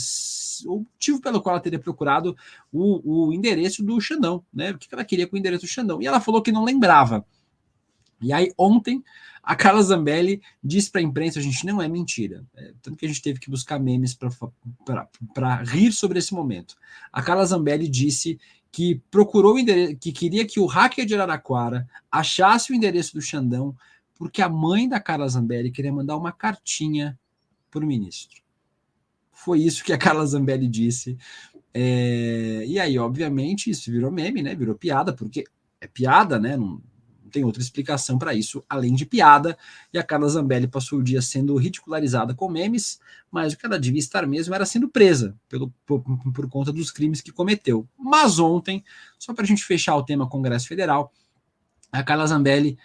o motivo pelo qual ela teria procurado o endereço do Xandão, né? O que ela queria com o endereço do Xandão. E ela falou que não lembrava. E aí, ontem, a Carla Zambelli disse para a imprensa, gente, não é mentira. Tanto que a gente teve que buscar memes para rir sobre esse momento. A Carla Zambelli disse que procurou o endereço, que queria que o hacker de Araraquara achasse o endereço do Xandão, porque a mãe da Carla Zambelli queria mandar uma cartinha para o ministro. Foi isso que a Carla Zambelli disse. E aí, obviamente, isso virou meme, né? Virou piada, porque é piada, né? Não tem outra explicação para isso, além de piada. E a Carla Zambelli passou o dia sendo ridicularizada com memes, mas o que ela devia estar mesmo era sendo presa por conta dos crimes que cometeu. Mas ontem, só para a gente fechar o tema Congresso Federal, a Carla Zambelli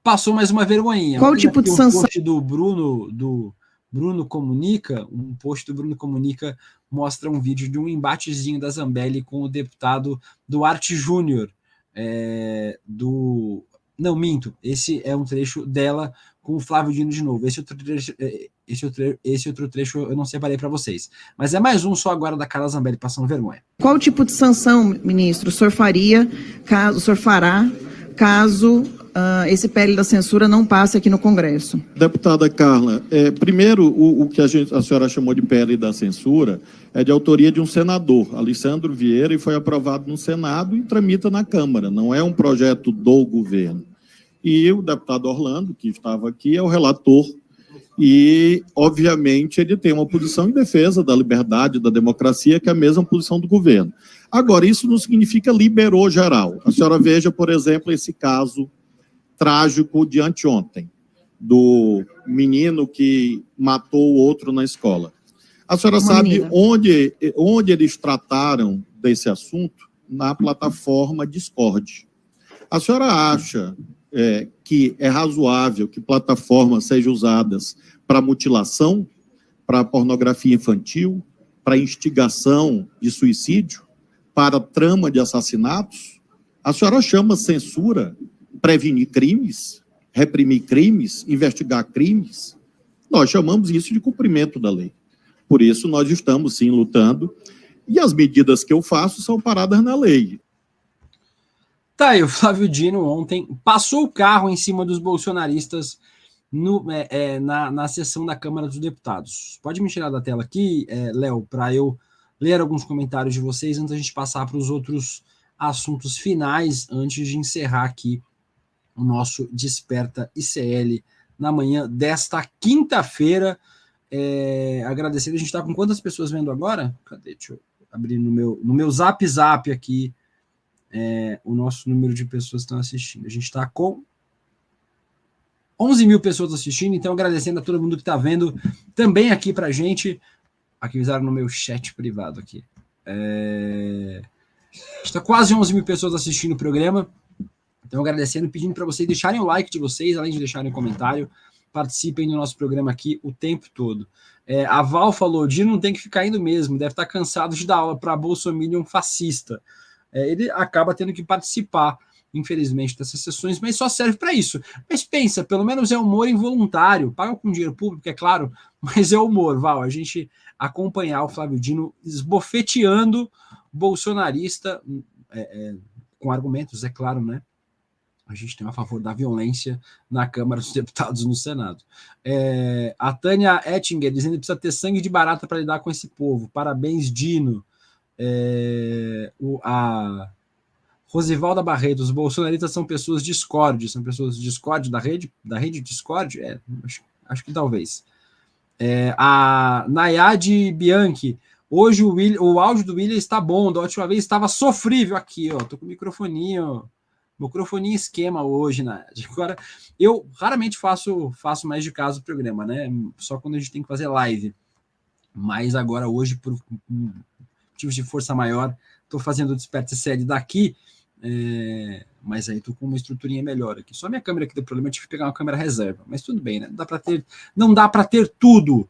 passou mais uma vergonhinha. Qual tipo de sanção? Post do Bruno Comunica, um post do Bruno Comunica mostra um vídeo de um embatezinho da Zambelli com o deputado Duarte Júnior. Não, minto. Esse é um trecho dela com o Flávio Dino de novo. Esse outro trecho eu não separei para vocês. Mas é mais um só agora da Carla Zambelli passando vergonha. Qual tipo de sanção, ministro, o senhor fará caso esse PL da censura não passe aqui no Congresso? Deputada Carla, primeiro, o que a senhora chamou de PL da censura é de autoria de um senador, Alessandro Vieira, e foi aprovado no Senado e tramita na Câmara. Não é um projeto do governo. E o deputado Orlando, que estava aqui, é o relator, e, obviamente, ele tem uma posição em defesa da liberdade, da democracia, que é a mesma posição do governo. Agora, isso não significa liberou geral. A senhora veja, por exemplo, esse caso trágico de anteontem, do menino que matou o outro na escola. A senhora sabe onde eles trataram desse assunto? Na plataforma Discord. A senhora acha que é razoável que plataformas sejam usadas para mutilação, para pornografia infantil, para instigação de suicídio, para trama de assassinatos? A senhora chama censura prevenir crimes, reprimir crimes, investigar crimes? Nós chamamos isso de cumprimento da lei. Por isso, nós estamos, sim, lutando, e as medidas que eu faço são paradas na lei. Tá aí, o Flávio Dino ontem passou o carro em cima dos bolsonaristas na sessão da Câmara dos Deputados. Pode me tirar da tela aqui, Léo, para eu ler alguns comentários de vocês antes da gente passar para os outros assuntos finais, antes de encerrar aqui o nosso Desperta ICL na manhã desta quinta-feira. Agradecendo, a gente está com quantas pessoas vendo agora? Cadê? Deixa eu abrir no meu Zap aqui o nosso número de pessoas que estão assistindo. A gente está com 11 mil pessoas assistindo, então agradecendo a todo mundo que está vendo também aqui para a gente. Aqui avisaram no meu chat privado aqui. Está quase 11 mil pessoas assistindo o programa. Então agradecendo, pedindo para vocês deixarem o like de vocês, além de deixarem o comentário. Participem do nosso programa aqui o tempo todo. A Val falou, Dino não tem que ficar indo mesmo, deve estar cansado de dar aula para bolsominion fascista. Ele acaba tendo que participar, infelizmente, dessas sessões, mas só serve para isso. Mas pensa, pelo menos é humor involuntário, paga com dinheiro público, é claro, mas é humor, Val, a gente acompanhar o Flávio Dino esbofeteando bolsonarista, com argumentos, é claro, né? A gente tem a favor da violência na Câmara dos Deputados no Senado. A Tânia Ettinger dizendo que precisa ter sangue de barata para lidar com esse povo. Parabéns, Dino. A Rosivalda Barreto, os bolsonaristas são pessoas Discord. São pessoas Discord da rede Discord? Acho que talvez. A Nayade Bianchi. Hoje o áudio do William está bom. Da última vez estava sofrível aqui, ó. Tô com o microfoninho esquema hoje, né? Agora, eu raramente faço mais de casa do programa, né? Só quando a gente tem que fazer live. Mas agora, hoje, por motivos de força maior, estou fazendo o Desperta série daqui, mas aí estou com uma estruturinha melhor aqui. Só a minha câmera que deu problema, eu tive que pegar uma câmera reserva. Mas tudo bem, né? Não dá para ter tudo.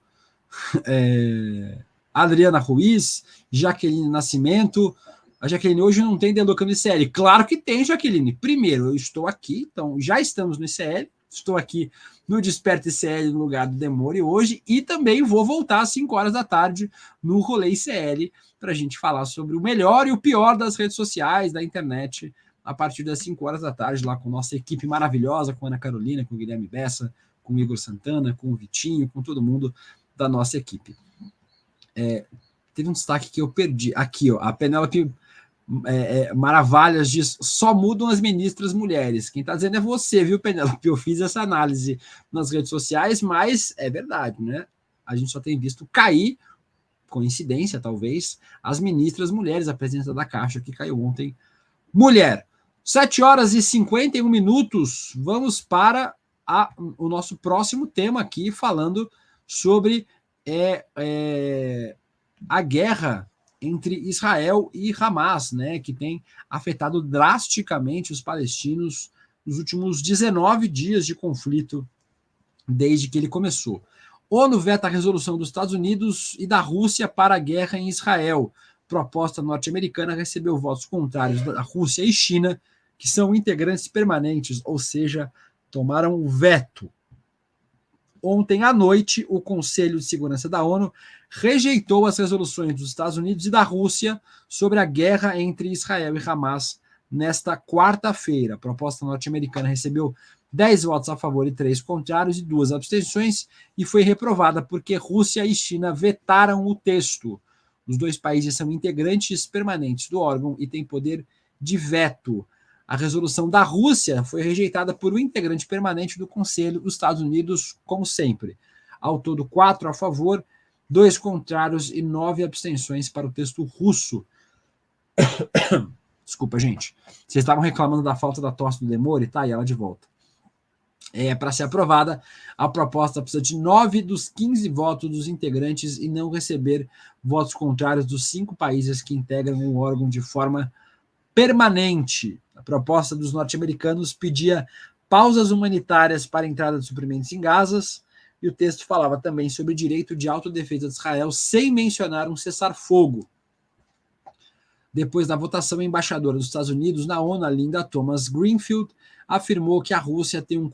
Adriana Ruiz, Jaqueline Nascimento. A Jaqueline hoje não tem Delocando ICL. Claro que tem, Jaqueline. Primeiro, eu estou aqui, então já estamos no ICL. Estou aqui no Desperta ICL no lugar do Demore hoje e também vou voltar às 5 horas da tarde no Rolê ICL para a gente falar sobre o melhor e o pior das redes sociais, da internet, a partir das 5 horas da tarde, lá com nossa equipe maravilhosa, com a Ana Carolina, com o Guilherme Bessa, com o Igor Santana, com o Vitinho, com todo mundo da nossa equipe. Teve um destaque que eu perdi. Aqui, ó, a Penélope Maravilhas diz, só mudam as ministras mulheres. Quem está dizendo é você, viu, Penélope? Eu fiz essa análise nas redes sociais, mas é verdade, né? A gente só tem visto cair, coincidência talvez, as ministras mulheres. A presidenta da Caixa que caiu ontem, mulher. 7 horas e 51 minutos. Vamos para o nosso próximo tema aqui, falando sobre a guerra entre Israel e Hamas, né, que tem afetado drasticamente os palestinos nos últimos 19 dias de conflito desde que ele começou. ONU veta a resolução dos Estados Unidos e da Rússia para a guerra em Israel. Proposta norte-americana recebeu votos contrários da Rússia e China, que são integrantes permanentes, ou seja, tomaram o veto. Ontem à noite, o Conselho de Segurança da ONU rejeitou as resoluções dos Estados Unidos e da Rússia sobre a guerra entre Israel e Hamas nesta quarta-feira. A proposta norte-americana recebeu 10 votos a favor e 3 contrários e 2 abstenções e foi reprovada porque Rússia e China vetaram o texto. Os dois países são integrantes permanentes do órgão e têm poder de veto. A resolução da Rússia foi rejeitada por um integrante permanente do Conselho dos Estados Unidos, como sempre. Ao todo, 4 a favor, 2 contrários e 9 abstenções para o texto russo. Desculpa, gente. Vocês estavam reclamando da falta da tosse do Demore, tá? E ela de volta. Para ser aprovada, a proposta precisa de 9 dos 15 votos dos integrantes e não receber votos contrários dos 5 países que integram o órgão de forma permanente. A proposta dos norte-americanos pedia pausas humanitárias para a entrada de suprimentos em Gaza, e o texto falava também sobre o direito de autodefesa de Israel, sem mencionar um cessar-fogo. Depois da votação, a embaixadora dos Estados Unidos na ONU, Linda Thomas Greenfield, afirmou que a Rússia tem um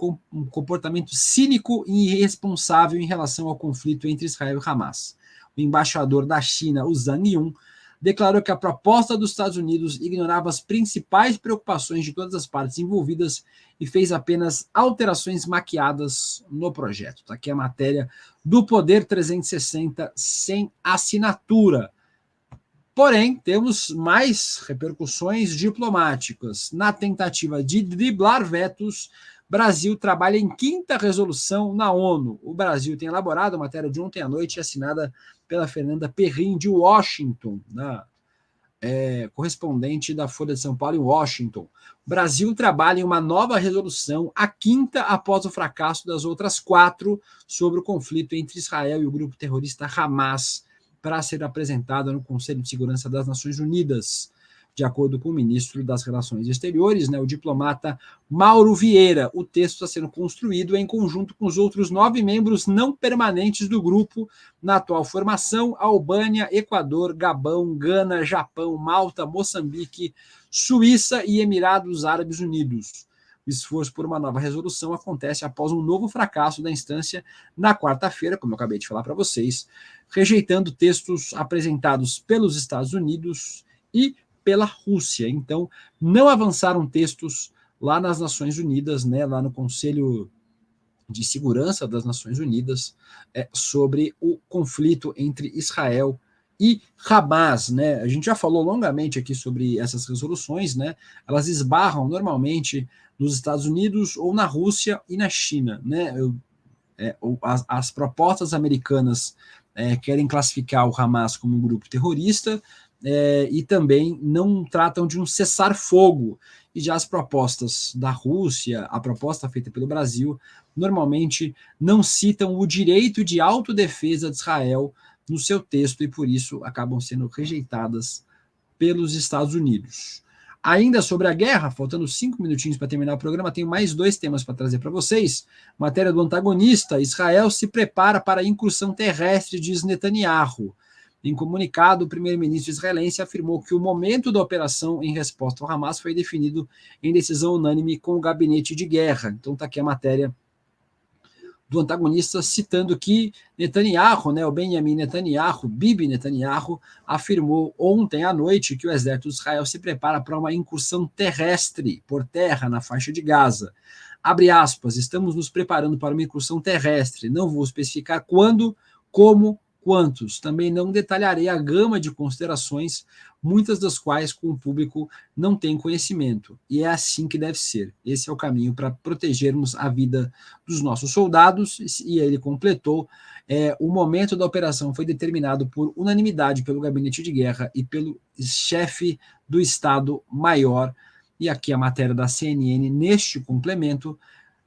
comportamento cínico e irresponsável em relação ao conflito entre Israel e Hamas. O embaixador da China, o Zhang Yun, declarou que a proposta dos Estados Unidos ignorava as principais preocupações de todas as partes envolvidas e fez apenas alterações maquiadas no projeto. Está aqui a matéria do Poder 360 sem assinatura. Porém, temos mais repercussões diplomáticas. Na tentativa de driblar vetos, Brasil trabalha em 5ª resolução na ONU. O Brasil tem elaborado a matéria de ontem à noite, assinada pela Fernanda Perrin, de Washington, correspondente da Folha de São Paulo em Washington. O Brasil trabalha em uma nova resolução, a 5ª após o fracasso das outras 4, sobre o conflito entre Israel e o grupo terrorista Hamas, para ser apresentada no Conselho de Segurança das Nações Unidas. De acordo com o ministro das Relações Exteriores, o diplomata Mauro Vieira, o texto está sendo construído em conjunto com os outros 9 membros não permanentes do grupo na atual formação: Albânia, Equador, Gabão, Gana, Japão, Malta, Moçambique, Suíça e Emirados Árabes Unidos. O esforço por uma nova resolução acontece após um novo fracasso da instância na quarta-feira, como eu acabei de falar para vocês, rejeitando textos apresentados pelos Estados Unidos e pela Rússia. Então, não avançaram textos lá nas Nações Unidas, lá no Conselho de Segurança das Nações Unidas, sobre o conflito entre Israel e Hamas. A gente já falou longamente aqui sobre essas resoluções, elas esbarram normalmente nos Estados Unidos ou na Rússia e na China. As propostas americanas querem classificar o Hamas como um grupo terrorista, e também não tratam de um cessar-fogo. E já as propostas da Rússia, a proposta feita pelo Brasil, normalmente não citam o direito de autodefesa de Israel no seu texto e, por isso, acabam sendo rejeitadas pelos Estados Unidos. Ainda sobre a guerra, faltando 5 minutinhos para terminar o programa, tenho mais 2 temas para trazer para vocês. Matéria do Antagonista: Israel se prepara para a incursão terrestre, diz Netanyahu. Em comunicado, o primeiro-ministro israelense afirmou que o momento da operação em resposta ao Hamas foi definido em decisão unânime com o gabinete de guerra. Então está aqui a matéria do Antagonista, citando que Netanyahu, o Benjamin Netanyahu, Bibi Netanyahu, afirmou ontem à noite que o exército de Israel se prepara para uma incursão terrestre, por terra, na faixa de Gaza. Abre aspas: estamos nos preparando para uma incursão terrestre, não vou especificar quando, como, quantos. Também não detalharei a gama de considerações, muitas das quais com o público não tem conhecimento. E é assim que deve ser. Esse é o caminho para protegermos a vida dos nossos soldados. E ele completou: o momento da operação foi determinado por unanimidade pelo gabinete de guerra e pelo chefe do Estado-Maior. E aqui a matéria da CNN neste complemento,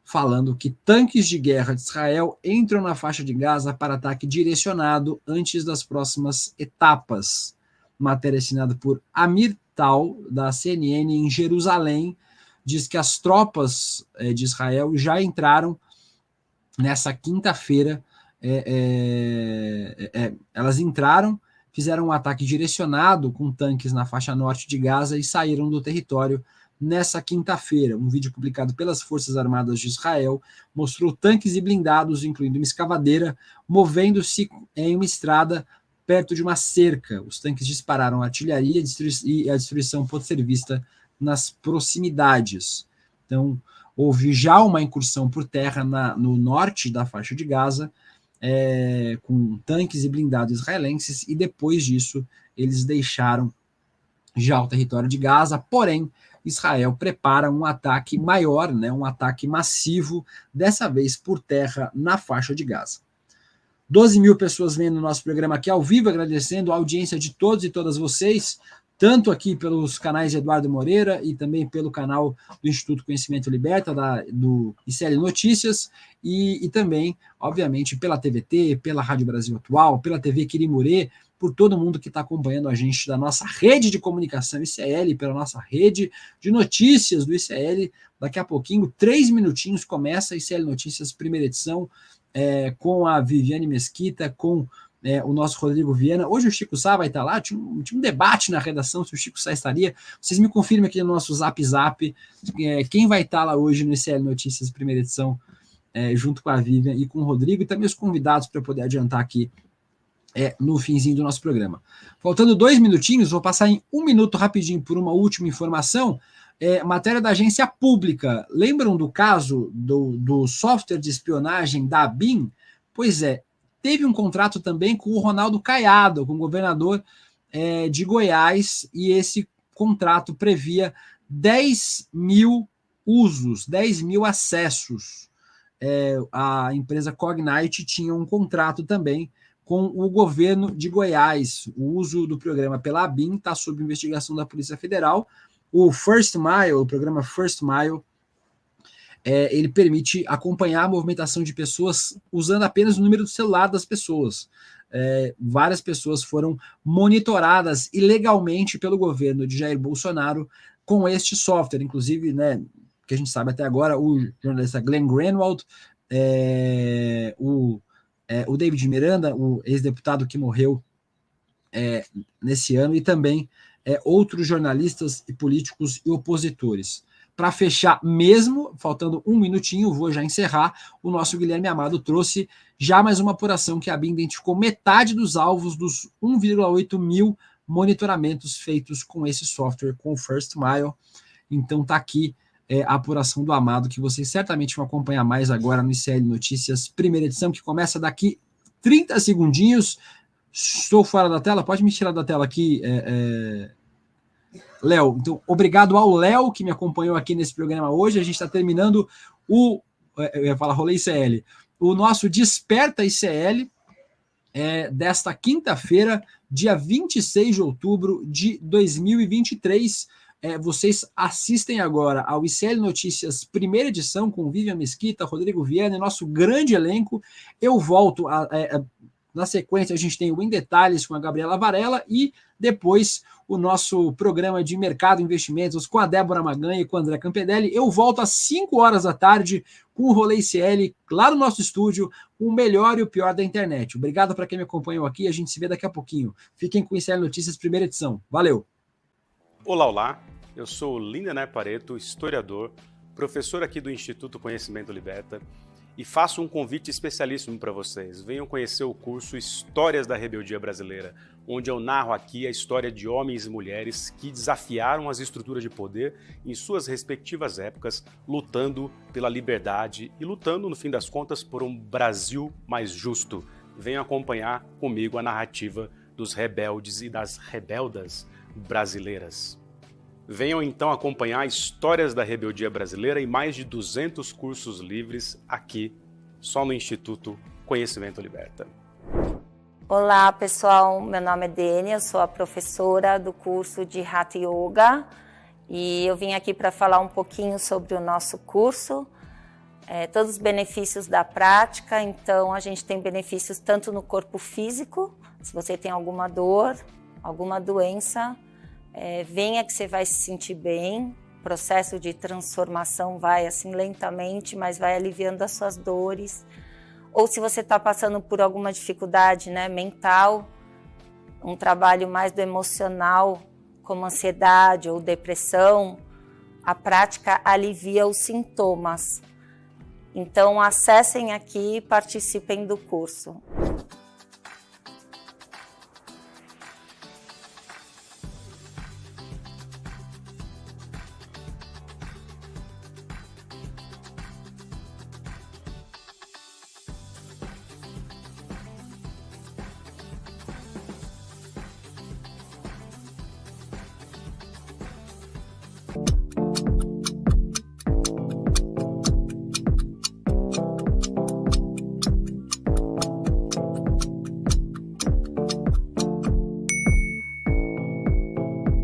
falando que tanques de guerra de Israel entram na faixa de Gaza para ataque direcionado antes das próximas etapas. Matéria assinada por Amir Tal, da CNN em Jerusalém, diz que as tropas de Israel já entraram nessa quinta-feira. Elas entraram, fizeram um ataque direcionado com tanques na faixa norte de Gaza e saíram do território nessa quinta-feira. Um vídeo publicado pelas Forças Armadas de Israel mostrou tanques e blindados, incluindo uma escavadeira, movendo-se em uma estrada perto de uma cerca. Os tanques dispararam artilharia e a destruição pode ser vista nas proximidades. Então, houve já uma incursão por terra no norte da faixa de Gaza, com tanques e blindados israelenses, e depois disso eles deixaram já o território de Gaza, porém Israel prepara um ataque maior, né, um ataque massivo, dessa vez por terra na faixa de Gaza. 12 mil pessoas vendo o nosso programa aqui ao vivo, agradecendo a audiência de todos e todas vocês, tanto aqui pelos canais de Eduardo Moreira e também pelo canal do Instituto Conhecimento Liberta, do ICL Notícias, e também, obviamente, pela TVT, pela Rádio Brasil Atual, pela TV Quirimurê, por todo mundo que está acompanhando a gente da nossa rede de comunicação ICL, pela nossa rede de notícias do ICL. Daqui a pouquinho, 3 minutinhos, começa a ICL Notícias, primeira edição, com a Viviane Mesquita, com o nosso Rodrigo Viana. Hoje o Chico Sá vai estar lá, tinha um debate na redação se o Chico Sá estaria. Vocês me confirmem aqui no nosso Zap, quem vai estar lá hoje no ICL Notícias, primeira edição, junto com a Vivian e com o Rodrigo, e também os convidados para eu poder adiantar aqui no finzinho do nosso programa. Faltando 2 minutinhos, vou passar em 1 minuto rapidinho por uma última informação. Matéria da agência pública. Lembram do caso do software de espionagem da ABIN? Pois é, teve um contrato também com o Ronaldo Caiado, com o governador de Goiás, e esse contrato previa 10 mil usos, 10 mil acessos. A empresa Cognite tinha um contrato também com o governo de Goiás. O uso do programa pela ABIN está sob investigação da Polícia Federal. O First Mile, o programa First Mile, ele permite acompanhar a movimentação de pessoas usando apenas o número do celular das pessoas. Várias pessoas foram monitoradas ilegalmente pelo governo de Jair Bolsonaro com este software, inclusive, né, que a gente sabe até agora, o jornalista Glenn Greenwald, o David Miranda, o ex-deputado que morreu nesse ano, e também outros jornalistas e políticos e opositores. Para fechar mesmo, faltando 1 minutinho, vou já encerrar, o nosso Guilherme Amado trouxe já mais uma apuração que a ABIN identificou metade dos alvos dos 1,8 mil monitoramentos feitos com esse software, com o First Mile. Então tá aqui a apuração do Amado, que vocês certamente vão acompanhar mais agora no ICL Notícias, primeira edição, que começa daqui 30 segundinhos. Estou fora da tela, pode me tirar da tela aqui, Léo. Então, obrigado ao Léo, que me acompanhou aqui nesse programa hoje. A gente está terminando eu ia falar Rolê ICL, o nosso Desperta ICL, desta quinta-feira, dia 26 de outubro de 2023. Vocês assistem agora ao ICL Notícias, primeira edição, com Vivian Mesquita, Rodrigo Viana e nosso grande elenco. Eu volto na sequência, a gente tem o Em Detalhes com a Gabriela Varela e depois o nosso programa de mercado e investimentos com a Débora Maganha e com o André Campedelli. Eu volto às 5 horas da tarde com o Rolê ICL, lá no nosso estúdio, com o melhor e o pior da internet. Obrigado para quem me acompanhou aqui, a gente se vê daqui a pouquinho. Fiquem com o ICL Notícias, primeira edição. Valeu! Olá, eu sou Lindener Pareto, historiador, professor aqui do Instituto Conhecimento Liberta, e faço um convite especialíssimo para vocês. Venham conhecer o curso Histórias da Rebeldia Brasileira, onde eu narro aqui a história de homens e mulheres que desafiaram as estruturas de poder em suas respectivas épocas, lutando pela liberdade e lutando, no fim das contas, por um Brasil mais justo. Venham acompanhar comigo a narrativa dos rebeldes e das rebeldas brasileiras. Venham então acompanhar Histórias da Rebeldia Brasileira e mais de 200 cursos livres aqui, só no Instituto Conhecimento Liberta. Olá pessoal, meu nome é Dênia, eu sou a professora do curso de Hatha Yoga e eu vim aqui para falar um pouquinho sobre o nosso curso, todos os benefícios da prática. Então a gente tem benefícios tanto no corpo físico, se você tem alguma dor, alguma doença, venha que você vai se sentir bem. O processo de transformação vai assim lentamente, mas vai aliviando as suas dores. Ou se você está passando por alguma dificuldade, né, mental, um trabalho mais do emocional, como ansiedade ou depressão, a prática alivia os sintomas. Então acessem aqui e participem do curso.